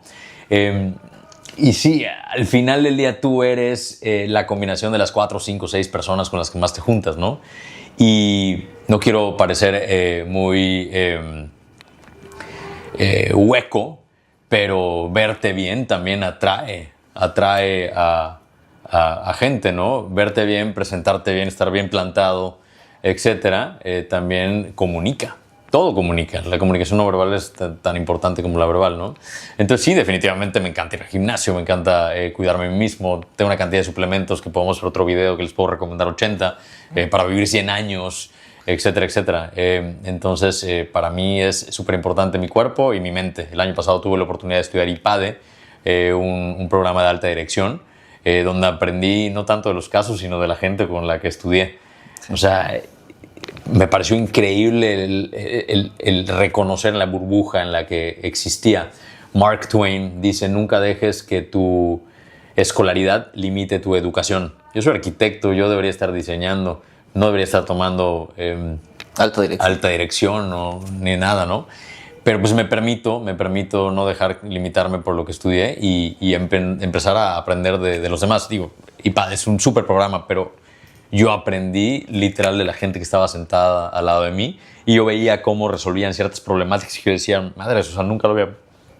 Y sí, al final del día tú eres la combinación de las 4, 5, 6 personas con las que más te juntas, ¿no? Y no quiero parecer muy hueco, pero verte bien también atrae a gente, ¿no? Verte bien, presentarte bien, estar bien plantado, etcétera, también comunica. Todo comunica. La comunicación no verbal es tan importante como la verbal, ¿no? Entonces sí, definitivamente me encanta ir al gimnasio, me encanta cuidarme a mí mismo. Tengo una cantidad de suplementos que podemos hacer otro video que les puedo recomendar 80 para vivir 100 años, etcétera, etcétera. Entonces, para mí es súper importante mi cuerpo y mi mente. El año pasado tuve la oportunidad de estudiar IPADE, un programa de alta dirección, donde aprendí no tanto de los casos, sino de la gente con la que estudié. O sea, me pareció increíble el reconocer la burbuja en la que existía. Mark Twain dice, nunca dejes que tu escolaridad limite tu educación. Yo soy arquitecto, yo debería estar diseñando, no debería estar tomando alta dirección ni nada, ¿no? Pero pues me permito no dejar limitarme por lo que estudié y empezar a aprender de los demás. Digo, IPAD es un súper programa, pero yo aprendí literal de la gente que estaba sentada al lado de mí y yo veía cómo resolvían ciertas problemáticas y yo decía, madre, o sea, nunca lo había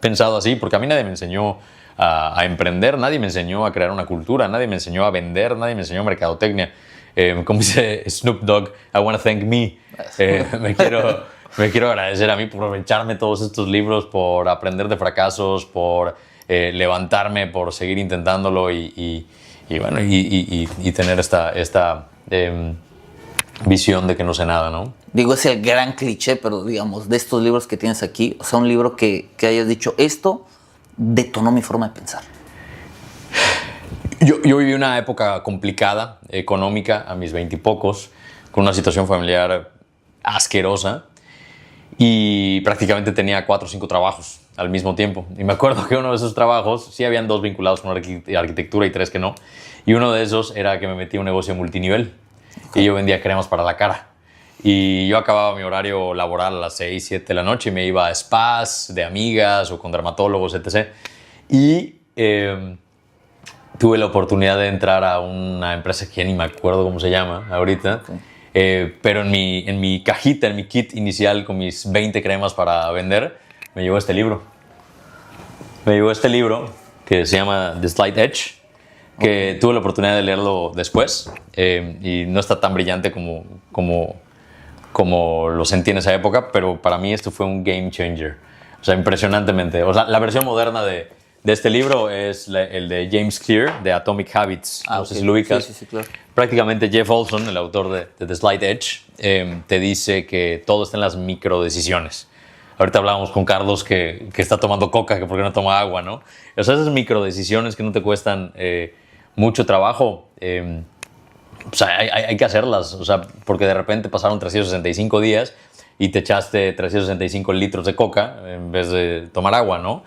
pensado así, porque a mí nadie me enseñó a emprender, nadie me enseñó a crear una cultura, nadie me enseñó a vender, nadie me enseñó mercadotecnia. Como dice Snoop Dogg, I want to thank me. Me quiero agradecer a mí por aprovecharme todos estos libros, por aprender de fracasos, por levantarme, por seguir intentándolo y Y bueno, y tener esta visión de que no sé nada, ¿no? Digo, es el gran cliché, pero digamos, de estos libros que tienes aquí, o sea, un libro que hayas dicho, esto detonó mi forma de pensar. Yo viví una época complicada, económica, a mis 20 y pocos, con una situación familiar asquerosa y prácticamente tenía 4 o 5 trabajos al mismo tiempo. Y me acuerdo que uno de esos trabajos, sí habían 2 vinculados con arquitectura y 3 que no. Y uno de esos era que me metí a un negocio multinivel y yo vendía cremas para la cara. Y yo acababa mi horario laboral a las 6, 7 de la noche y me iba a spas de amigas o con dermatólogos, etc. Y tuve la oportunidad de entrar a una empresa que ni me acuerdo cómo se llama ahorita, pero en mi cajita, en mi kit inicial con mis 20 cremas para vender, me llegó este libro. Me llegó este libro que se llama The Slight Edge, que tuve la oportunidad de leerlo después y no está tan brillante como lo sentí en esa época, pero para mí esto fue un game changer. O sea, impresionantemente. O sea, la versión moderna de este libro es el de James Clear, de Atomic Habits. No sé si lo ubicas. Sí, claro. Prácticamente Jeff Olson, el autor de The Slight Edge, te dice que todo está en las microdecisiones. Ahorita hablábamos con Carlos que está tomando coca, que por qué no toma agua, ¿no? O sea, esas microdecisiones que no te cuestan mucho trabajo, o sea, hay que hacerlas, o sea, porque de repente pasaron 365 días y te echaste 365 litros de coca en vez de tomar agua, ¿no?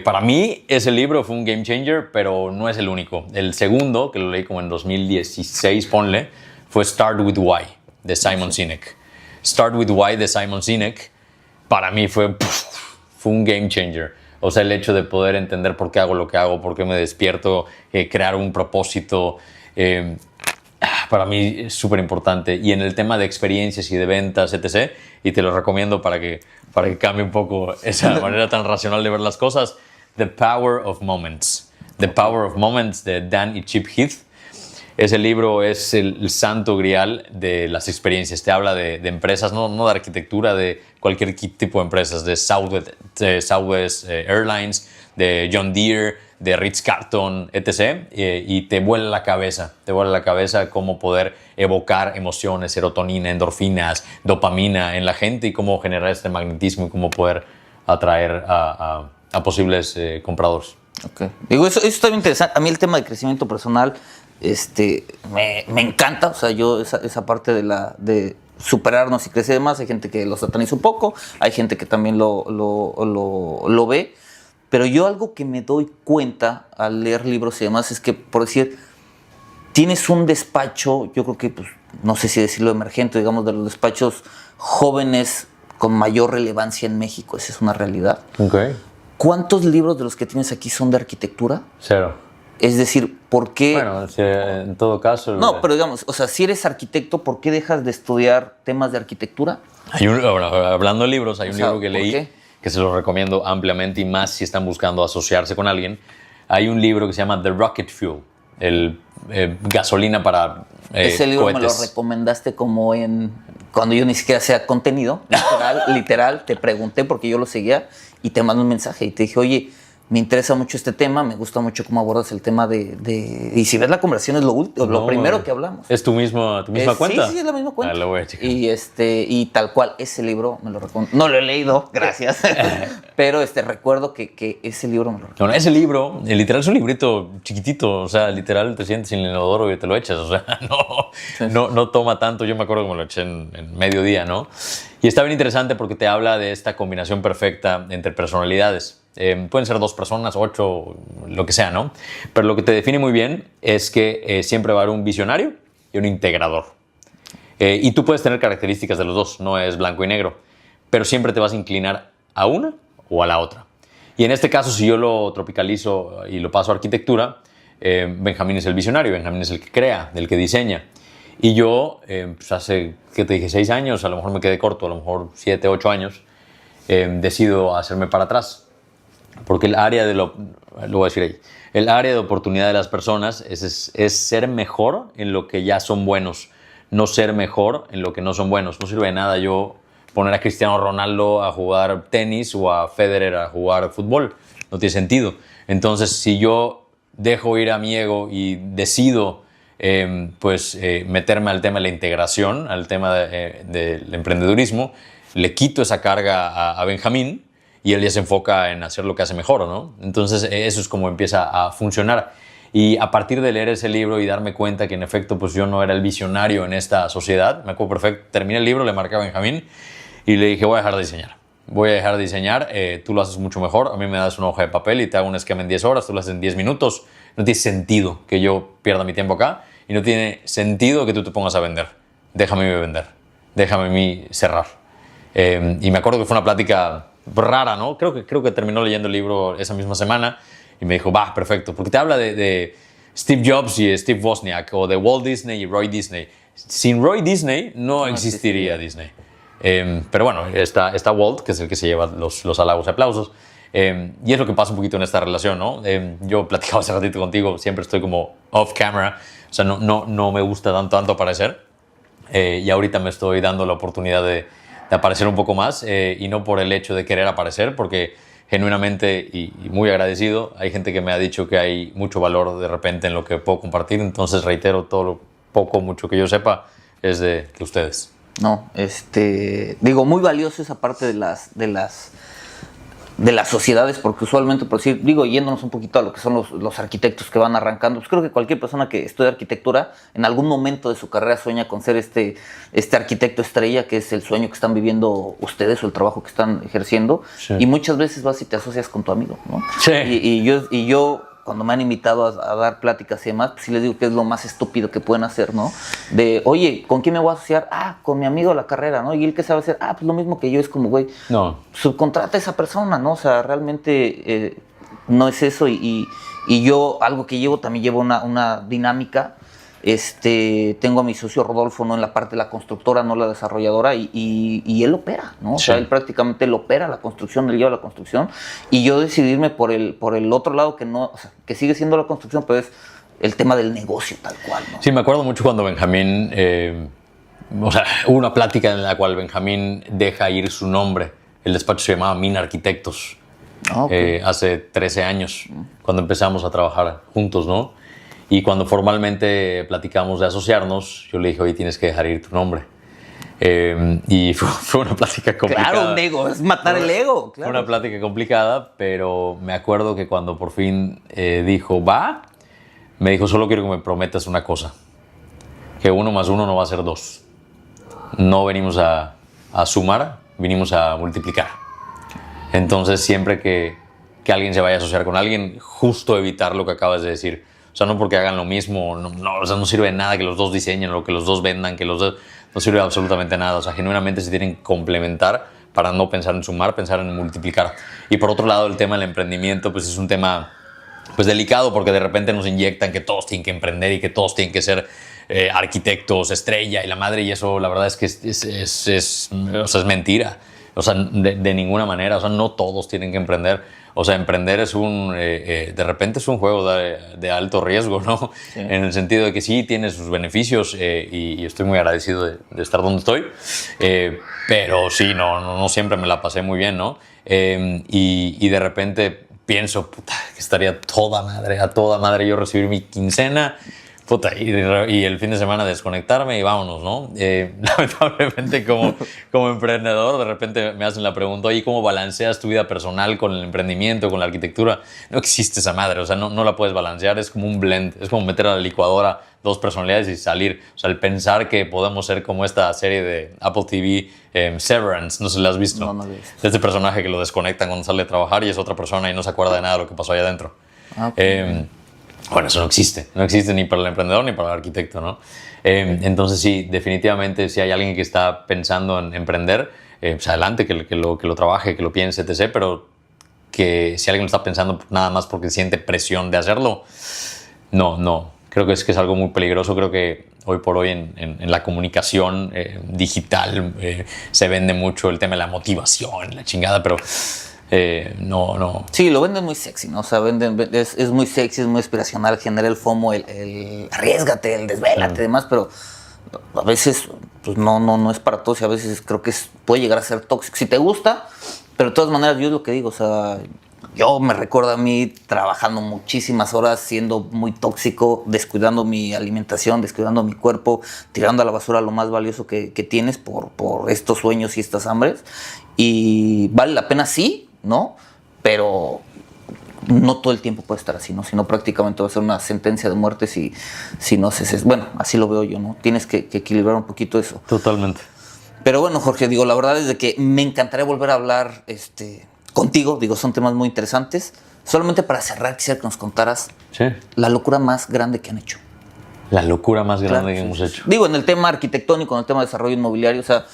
Para mí ese libro fue un game changer, pero no es el único. El segundo, que lo leí como en 2016, ponle, fue Start With Why, de Simon Sinek. Start With Why, de Simon Sinek, para mí fue un game changer. O sea, el hecho de poder entender por qué hago lo que hago, por qué me despierto, crear un propósito, para mí es súper importante. Y en el tema de experiencias y de ventas, etc., y te lo recomiendo para que cambie un poco esa manera tan racional de ver las cosas, The Power of Moments. The Power of Moments, de Dan y Chip Heath. Ese libro es el santo grial de las experiencias. Te habla de empresas, no de arquitectura, de cualquier tipo de empresas, de Southwest Airlines, de John Deere, de Ritz-Carlton, etc. Y te vuela la cabeza cómo poder evocar emociones, serotonina, endorfinas, dopamina en la gente y cómo generar este magnetismo y cómo poder atraer a posibles compradores. Okay. Digo, eso está bien interesante. A mí el tema de crecimiento personal me encanta. O sea, yo esa parte de superarnos y crecer más, hay gente que lo sataniza un poco, hay gente que también lo ve. Pero yo algo que me doy cuenta al leer libros y demás es que, por decir, tienes un despacho, yo creo que, pues, no sé si decirlo emergente, digamos, de los despachos jóvenes con mayor relevancia en México. Esa es una realidad. Okay. ¿Cuántos libros de los que tienes aquí son de arquitectura? 0. Es decir, ¿por qué? Bueno, en todo caso... No, pero digamos, o sea, si eres arquitecto, ¿por qué dejas de estudiar temas de arquitectura? Hablando de libros, hay un libro que leí... ¿Qué? Que se lo recomiendo ampliamente y más si están buscando asociarse con alguien. Hay un libro que se llama The Rocket Fuel, gasolina para Ese libro cohetes. me lo recomendaste como cuando yo ni siquiera hacía contenido, literal, te pregunté porque yo lo seguía y te mandé un mensaje y te dije, oye, me interesa mucho este tema, me gusta mucho cómo abordas el tema y si ves la conversación es lo primero que hablamos. ¿Es tu misma cuenta? Sí, es la misma cuenta. Lo voy a checar. Y tal cual, ese libro me lo recomiendo. No lo he leído, gracias. Pero recuerdo que ese libro me lo recomiendo. Bueno, ese libro, literal, es un librito chiquitito. O sea, literal, te sientes sin el inodoro y te lo echas. O sea, no toma tanto. Yo me acuerdo que me lo eché en mediodía, ¿no? Y está bien interesante porque te habla de esta combinación perfecta entre personalidades. Pueden ser 2 personas, 8, lo que sea, ¿no? Pero lo que te define muy bien es que siempre va a haber un visionario y un integrador. Y tú puedes tener características de los dos, no es blanco y negro, pero siempre te vas a inclinar a una o a la otra. Y en este caso, si yo lo tropicalizo y lo paso a arquitectura, Benjamín es el visionario, Benjamín es el que crea, el que diseña. Y yo, pues hace, ¿qué te dije? 6 años, a lo mejor me quedé corto, a lo mejor 7, 8 años, decido hacerme para atrás. Porque el área lo voy a decir ahí, el área de oportunidad de las personas es ser mejor en lo que ya son buenos, no ser mejor en lo que no son buenos. No sirve de nada yo poner a Cristiano Ronaldo a jugar tenis o a Federer a jugar fútbol. No tiene sentido. Entonces, si yo dejo ir a mi ego y decido meterme al tema de la integración, al tema del emprendedurismo, le quito esa carga a Benjamín y él ya se enfoca en hacer lo que hace mejor, ¿no? Entonces eso es como empieza a funcionar. Y a partir de leer ese libro y darme cuenta que en efecto pues yo no era el visionario en esta sociedad, me acuerdo perfecto, terminé el libro, le marqué a Benjamín y le dije, voy a dejar de diseñar. Voy a dejar de diseñar, tú lo haces mucho mejor, a mí me das una hoja de papel y te hago un esquema en 10 horas, tú lo haces en 10 minutos. No tiene sentido que yo pierda mi tiempo acá y no tiene sentido que tú te pongas a vender. Déjame vender, déjame a mí cerrar. Y me acuerdo que fue una plática rara, ¿no? Creo que terminó leyendo el libro esa misma semana y me dijo, va, perfecto, porque te habla de Steve Jobs y Steve Wozniak o de Walt Disney y Roy Disney. Sin Roy Disney no existiría Disney. Pero bueno, está Walt, que es el que se lleva los halagos y aplausos. Y es lo que pasa un poquito en esta relación, ¿no? Yo platicaba hace ratito contigo, siempre estoy como off camera, o sea, no me gusta tanto aparecer. Y ahorita me estoy dando la oportunidad de aparecer un poco más, y no por el hecho de querer aparecer, porque genuinamente y muy agradecido, hay gente que me ha dicho que hay mucho valor de repente en lo que puedo compartir, entonces reitero, todo lo poco, mucho que yo sepa es de ustedes. No, digo, muy valioso esa parte de las sociedades, porque usualmente, por decir, digo, yéndonos un poquito a lo que son los arquitectos que van arrancando, pues creo que cualquier persona que estudia arquitectura en algún momento de su carrera sueña con ser este arquitecto estrella, que es el sueño que están viviendo ustedes o el trabajo que están ejerciendo. Sí. Y muchas veces vas y te asocias con tu amigo, ¿no? Sí. Y yo cuando me han invitado a dar pláticas y demás, pues sí les digo que es lo más estúpido que pueden hacer, ¿no? De, oye, ¿con quién me voy a asociar? Ah, con mi amigo de la carrera, ¿no? Y él que sabe hacer, pues lo mismo que yo, es como, güey, no, subcontrata a esa persona, ¿no? O sea, realmente no es eso. Y yo, algo que también llevo una dinámica. Tengo a mi socio Rodolfo, ¿no? En la parte de la constructora, no la desarrolladora, y él opera, ¿no? O sea, él prácticamente él opera la construcción, él lleva la construcción, y yo decidirme por el otro lado, que no, o sea, que sigue siendo la construcción, pero es el tema del negocio tal cual, ¿no? Sí, me acuerdo mucho cuando Benjamín, hubo una plática en la cual Benjamín deja ir su nombre. El despacho se llamaba Mina Arquitectos. Okay. Hace 13 años, cuando empezamos a trabajar juntos, ¿no? Y cuando formalmente platicamos de asociarnos, yo le dije, oye, tienes que dejar ir tu nombre. Y fue una plática complicada. Claro, un ego, es matar el ego. Claro. Fue una plática complicada, pero me acuerdo que cuando por fin dijo, va, me dijo, solo quiero que me prometas una cosa, que 1 más 1 no va a ser 2. No venimos a sumar, vinimos a multiplicar. Entonces, siempre que alguien se vaya a asociar con alguien, justo evitar lo que acabas de decir. O sea, no porque hagan lo mismo, o sea, no sirve de nada que los dos diseñen o que los dos vendan, que los dos, no sirve absolutamente nada. O sea, genuinamente se tienen que complementar para no pensar en sumar, pensar en multiplicar. Y por otro lado, el tema del emprendimiento, pues es un tema pues delicado, porque de repente nos inyectan que todos tienen que emprender y que todos tienen que ser arquitectos, estrella y la madre, y eso la verdad es que es mentira. O sea, de ninguna manera, o sea, no todos tienen que emprender. O sea, emprender es de repente es un juego de alto riesgo, ¿no? Sí. En el sentido de que sí tiene sus beneficios, y estoy muy agradecido de estar donde estoy, pero sí, no siempre me la pasé muy bien, ¿no? Y de repente pienso, puta, que estaría a toda madre yo recibir mi quincena, puta, y el fin de semana desconectarme y vámonos, ¿no? Lamentablemente como emprendedor, de repente me hacen la pregunta, oye, ¿cómo balanceas tu vida personal con el emprendimiento, con la arquitectura? No existe esa madre, o sea, no la puedes balancear, es como un blend, es como meter a la licuadora 2 personalidades y salir. O sea, el pensar que podemos ser como esta serie de Apple TV, Severance, no sé si la has visto. No lo he visto. Este personaje que lo desconectan cuando sale a trabajar y es otra persona y no se acuerda de nada de lo que pasó allá adentro. Okay. Bueno, eso no existe ni para el emprendedor ni para el arquitecto, ¿no? Entonces sí, definitivamente si hay alguien que está pensando en emprender, pues adelante, que lo trabaje, que lo piense, etc. Pero que si alguien lo está pensando nada más porque siente presión de hacerlo, no. Creo que es algo muy peligroso. Creo que hoy por hoy en la comunicación digital se vende mucho el tema de la motivación, la chingada, pero... no. Sí, lo venden muy sexy, ¿no? O sea, es muy sexy, es muy aspiracional, genera el FOMO, el arriésgate, el desvélate y demás, pero a veces pues no es para todos, y a veces creo que puede llegar a ser tóxico. Si te gusta, pero de todas maneras yo es lo que digo, o sea, Yo me recuerdo a mí trabajando muchísimas horas, siendo muy tóxico, descuidando mi alimentación, descuidando mi cuerpo, tirando a la basura lo más valioso que tienes por estos sueños y estas hambres. Y vale la pena, sí, ¿no? Pero no todo el tiempo puede estar así, ¿no? Si no, prácticamente va a ser una sentencia de muerte si no haces. Bueno, así lo veo yo, ¿no? Tienes que equilibrar un poquito eso. Totalmente. Pero bueno, Jorge, digo, la verdad es de que me encantaría volver a hablar contigo. Digo, son temas muy interesantes. Solamente para cerrar, quisiera que nos contaras la locura más grande que han hecho. La locura más grande que hemos hecho. Digo, en el tema arquitectónico, en el tema de desarrollo inmobiliario, o sea,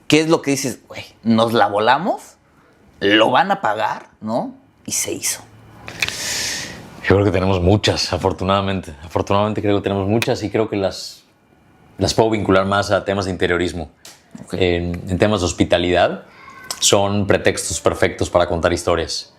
¿qué es lo que dices? Güey, nos la volamos, lo van a pagar, ¿no? Y se hizo. Yo creo que tenemos muchas, afortunadamente. Afortunadamente creo que tenemos muchas y creo que las puedo vincular más a temas de interiorismo. Okay. En temas de hospitalidad son pretextos perfectos para contar historias.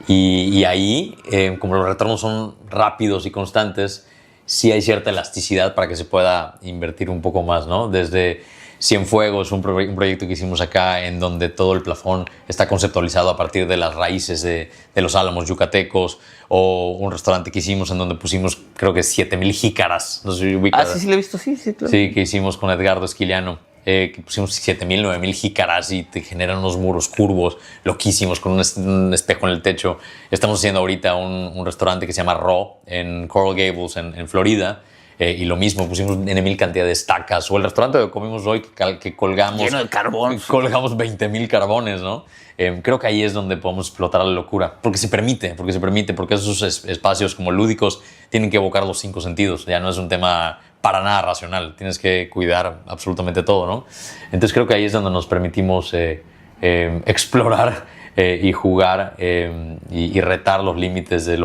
Y ahí, como los retornos son rápidos y constantes, sí hay cierta elasticidad para que se pueda invertir un poco más, ¿no? Desde Cienfuegos, un proyecto que hicimos acá en donde todo el plafón está conceptualizado a partir de las raíces de los álamos yucatecos, o un restaurante que hicimos en donde pusimos, creo que 7,000 jícaras. No sé si ubicas. Sí, lo he visto, sí, claro. Sí, que hicimos con Edgardo Esquiliano. Que pusimos 7,000, 9,000 jícaras y te generan unos muros curvos, loquísimos, con un espejo en el techo. Estamos haciendo ahorita un restaurante que se llama Raw en Coral Gables, en Florida. Y lo mismo, pusimos N,000 cantidad de estacas. O el restaurante que comimos hoy, que colgamos... Lleno de carbón. Colgamos 20,000 carbones, ¿no? Creo que ahí es donde podemos explotar la locura. Porque se permite, porque esos espacios como lúdicos tienen que evocar los 5 sentidos. Ya no es un tema para nada racional. Tienes que cuidar absolutamente todo, ¿no? Entonces creo que ahí es donde nos permitimos explorar y jugar y retar los límites de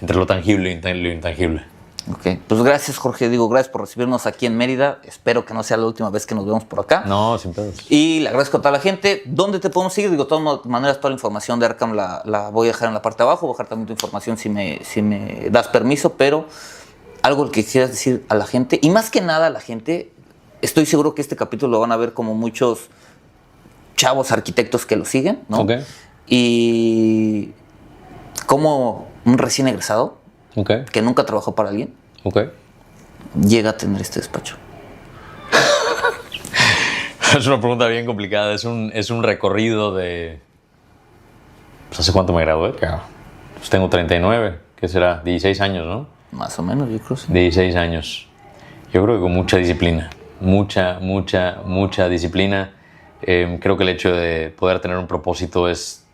entre lo tangible y lo intangible. Ok, pues gracias, Jorge. Digo, gracias por recibirnos aquí en Mérida. Espero que no sea la última vez que nos vemos por acá. No, sin pedos. Y le agradezco a toda la gente. ¿Dónde te podemos seguir? Digo, de todas maneras, toda la información de Arkham la voy a dejar en la parte de abajo. Voy a dejar también tu información si me das permiso, pero algo que quisieras decir a la gente, y más que nada a la gente, estoy seguro que este capítulo lo van a ver como muchos chavos arquitectos que lo siguen, ¿no? Okay. Y como un recién egresado, que nunca trabajó para alguien, llega a tener este despacho. Es una pregunta bien complicada. Es un recorrido de... Pues, ¿hace cuánto me gradué? Pues tengo 39, ¿qué será? 16 años, ¿no? Más o menos, yo creo. Sí. 16 años. Yo creo que con mucha disciplina. Mucha disciplina. Creo que el hecho de poder tener un propósito es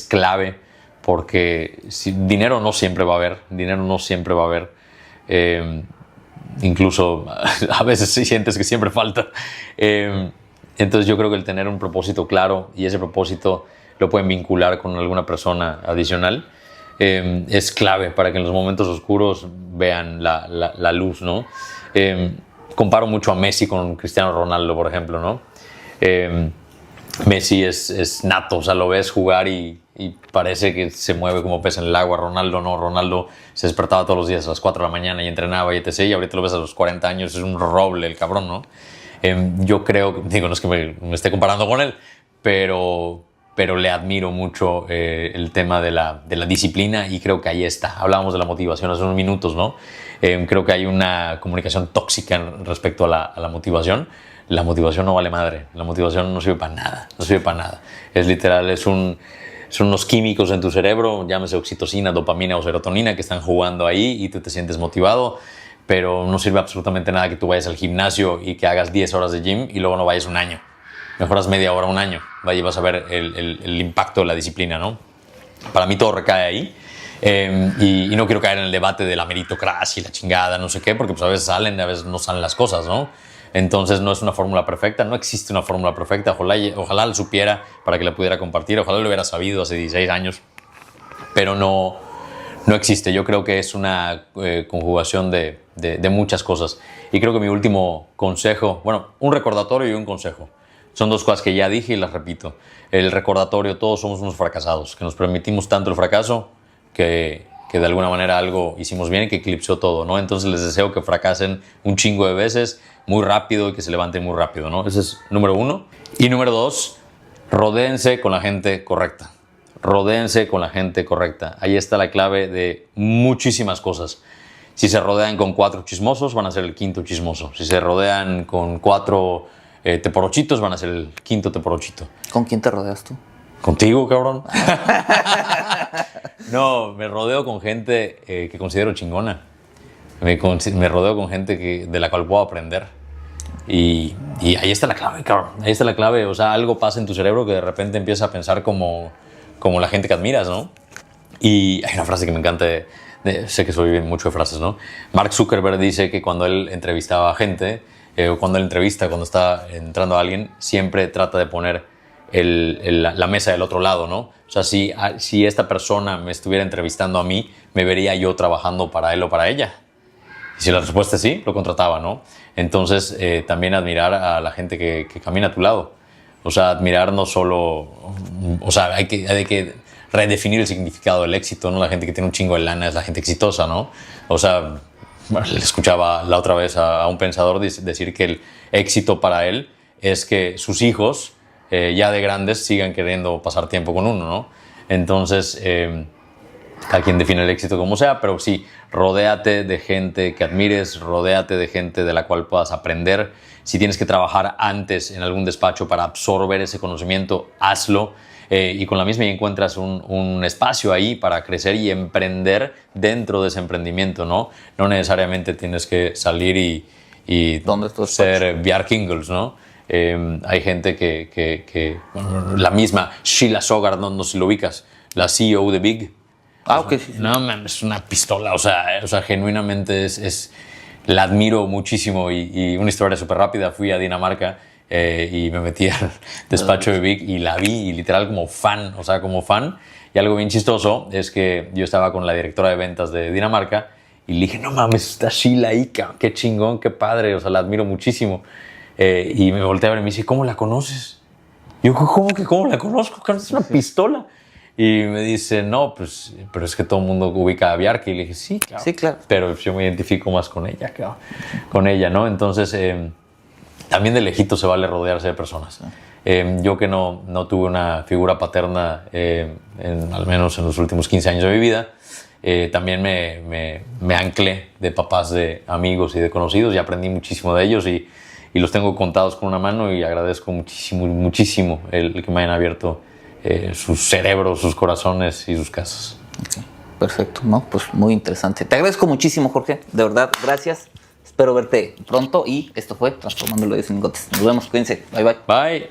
clave, porque dinero no siempre va a haber. Incluso a veces sientes que siempre falta. Entonces yo creo que el tener un propósito claro, y ese propósito lo pueden vincular con alguna persona adicional, es clave para que en los momentos oscuros vean la luz, ¿no? Comparo mucho a Messi con Cristiano Ronaldo, por ejemplo, ¿no? Messi es nato, o sea, lo ves jugar y parece que se mueve como pez en el agua. Ronaldo no, Ronaldo se despertaba todos los días a las 4 de la mañana y entrenaba y etc. Y ahorita lo ves a los 40 años, es un roble el cabrón, ¿no? Yo creo, digo, no es que me esté comparando con él, pero le admiro mucho el tema de la disciplina, y creo que ahí está. Hablábamos de la motivación hace unos minutos, ¿no? Creo que hay una comunicación tóxica respecto a la motivación. La motivación no vale madre. La motivación no sirve para nada. Es literal, son unos químicos en tu cerebro, llámese oxitocina, dopamina o serotonina, que están jugando ahí y tú te sientes motivado, pero no sirve absolutamente nada que tú vayas al gimnasio y que hagas 10 horas de gym y luego no vayas un año. Mejoras media hora, un año. Vaya, vas a ver el impacto de la disciplina, ¿no? Para mí todo recae ahí. Y no quiero caer en el debate de la meritocracia y la chingada, no sé qué, porque pues a veces salen, a veces no salen las cosas, ¿no? Entonces no es una fórmula perfecta, no existe una fórmula perfecta. Ojalá lo supiera para que la pudiera compartir, ojalá lo hubiera sabido hace 16 años, pero no existe. Yo creo que es una conjugación de muchas cosas. Y creo que mi último consejo, bueno, un recordatorio y un consejo. Son dos cosas que ya dije y las repito. El recordatorio: todos somos unos fracasados, que nos permitimos tanto el fracaso que de alguna manera algo hicimos bien y que eclipsó todo, ¿no? Entonces les deseo que fracasen un chingo de veces, muy rápido, y que se levanten muy rápido, ¿no? Ese es número 1. Y número 2, rodéense con la gente correcta. rodéense con la gente correcta. Ahí está la clave de muchísimas cosas. Si se rodean con 4 chismosos, van a ser el 5.º chismoso. Si se rodean con 4 teporochitos, van a ser el 5.º teporochito. ¿Con quién te rodeas tú? ¿Contigo, cabrón? No, me rodeo con gente que considero chingona. Me rodeo con gente de la cual puedo aprender. Y ahí está la clave, cabrón. Ahí está la clave. O sea, algo pasa en tu cerebro que de repente empieza a pensar como la gente que admiras, ¿no? Y hay una frase que me encanta, sé que soy mucho de frases, ¿no? Mark Zuckerberg dice que cuando él entrevistaba a gente, o cuando él entrevista, cuando está entrando a alguien, siempre trata de poner la mesa del otro lado, ¿no? O sea, si esta persona me estuviera entrevistando a mí, me vería yo trabajando para él o para ella. Y si la respuesta es sí, lo contrataba, ¿no? Entonces, también admirar a la gente que camina a tu lado. O sea, admirar no solo... O sea, hay que redefinir el significado del éxito, ¿no? La gente que tiene un chingo de lana es la gente exitosa, ¿no? O sea, le escuchaba la otra vez a un pensador decir que el éxito para él es que sus hijos, ya de grandes, sigan queriendo pasar tiempo con uno, ¿no? Entonces, cada quien define el éxito como sea, pero sí, rodéate de gente que admires, rodéate de gente de la cual puedas aprender. Si tienes que trabajar antes en algún despacho para absorber ese conocimiento, hazlo. Y con la misma encuentras un espacio ahí para crecer y emprender dentro de ese emprendimiento, ¿no? No necesariamente tienes que salir y ser Bjarke Ingels, ¿no? Hay gente que la misma Sheila Sogard, no sé si lo ubicas, la CEO de Big. Ok. No, man, es una pistola, o sea genuinamente la admiro muchísimo y una historia súper rápida, fui a Dinamarca y me metí al despacho de Big y la vi y literal como fan, y algo bien chistoso es que yo estaba con la directora de ventas de Dinamarca y le dije, no mames, está Sheila ahí, qué chingón, qué padre, o sea, la admiro muchísimo. Y me volteé a ver y me dice, ¿cómo la conoces? Yo, ¿cómo la conozco? Es una pistola. Y me dice, no, pues, pero es que todo el mundo ubica a Bjarke. Y le dije, sí, claro. Sí, claro. Pero yo me identifico más con ella, claro. Con ella, ¿no? Entonces, también de lejito se vale rodearse de personas. Yo que no tuve una figura paterna, al menos en los últimos 15 años de mi vida, también me anclé de papás de amigos y de conocidos y aprendí muchísimo de ellos y los tengo contados con una mano y agradezco muchísimo el que me hayan abierto sus cerebros, sus corazones y sus casas. Okay. Perfecto, ¿no? Pues muy interesante. Te agradezco muchísimo, Jorge. De verdad, gracias. Espero verte pronto y esto fue Transformando Lo de Sin Lingotes. Nos vemos, cuídense. Bye, bye. Bye.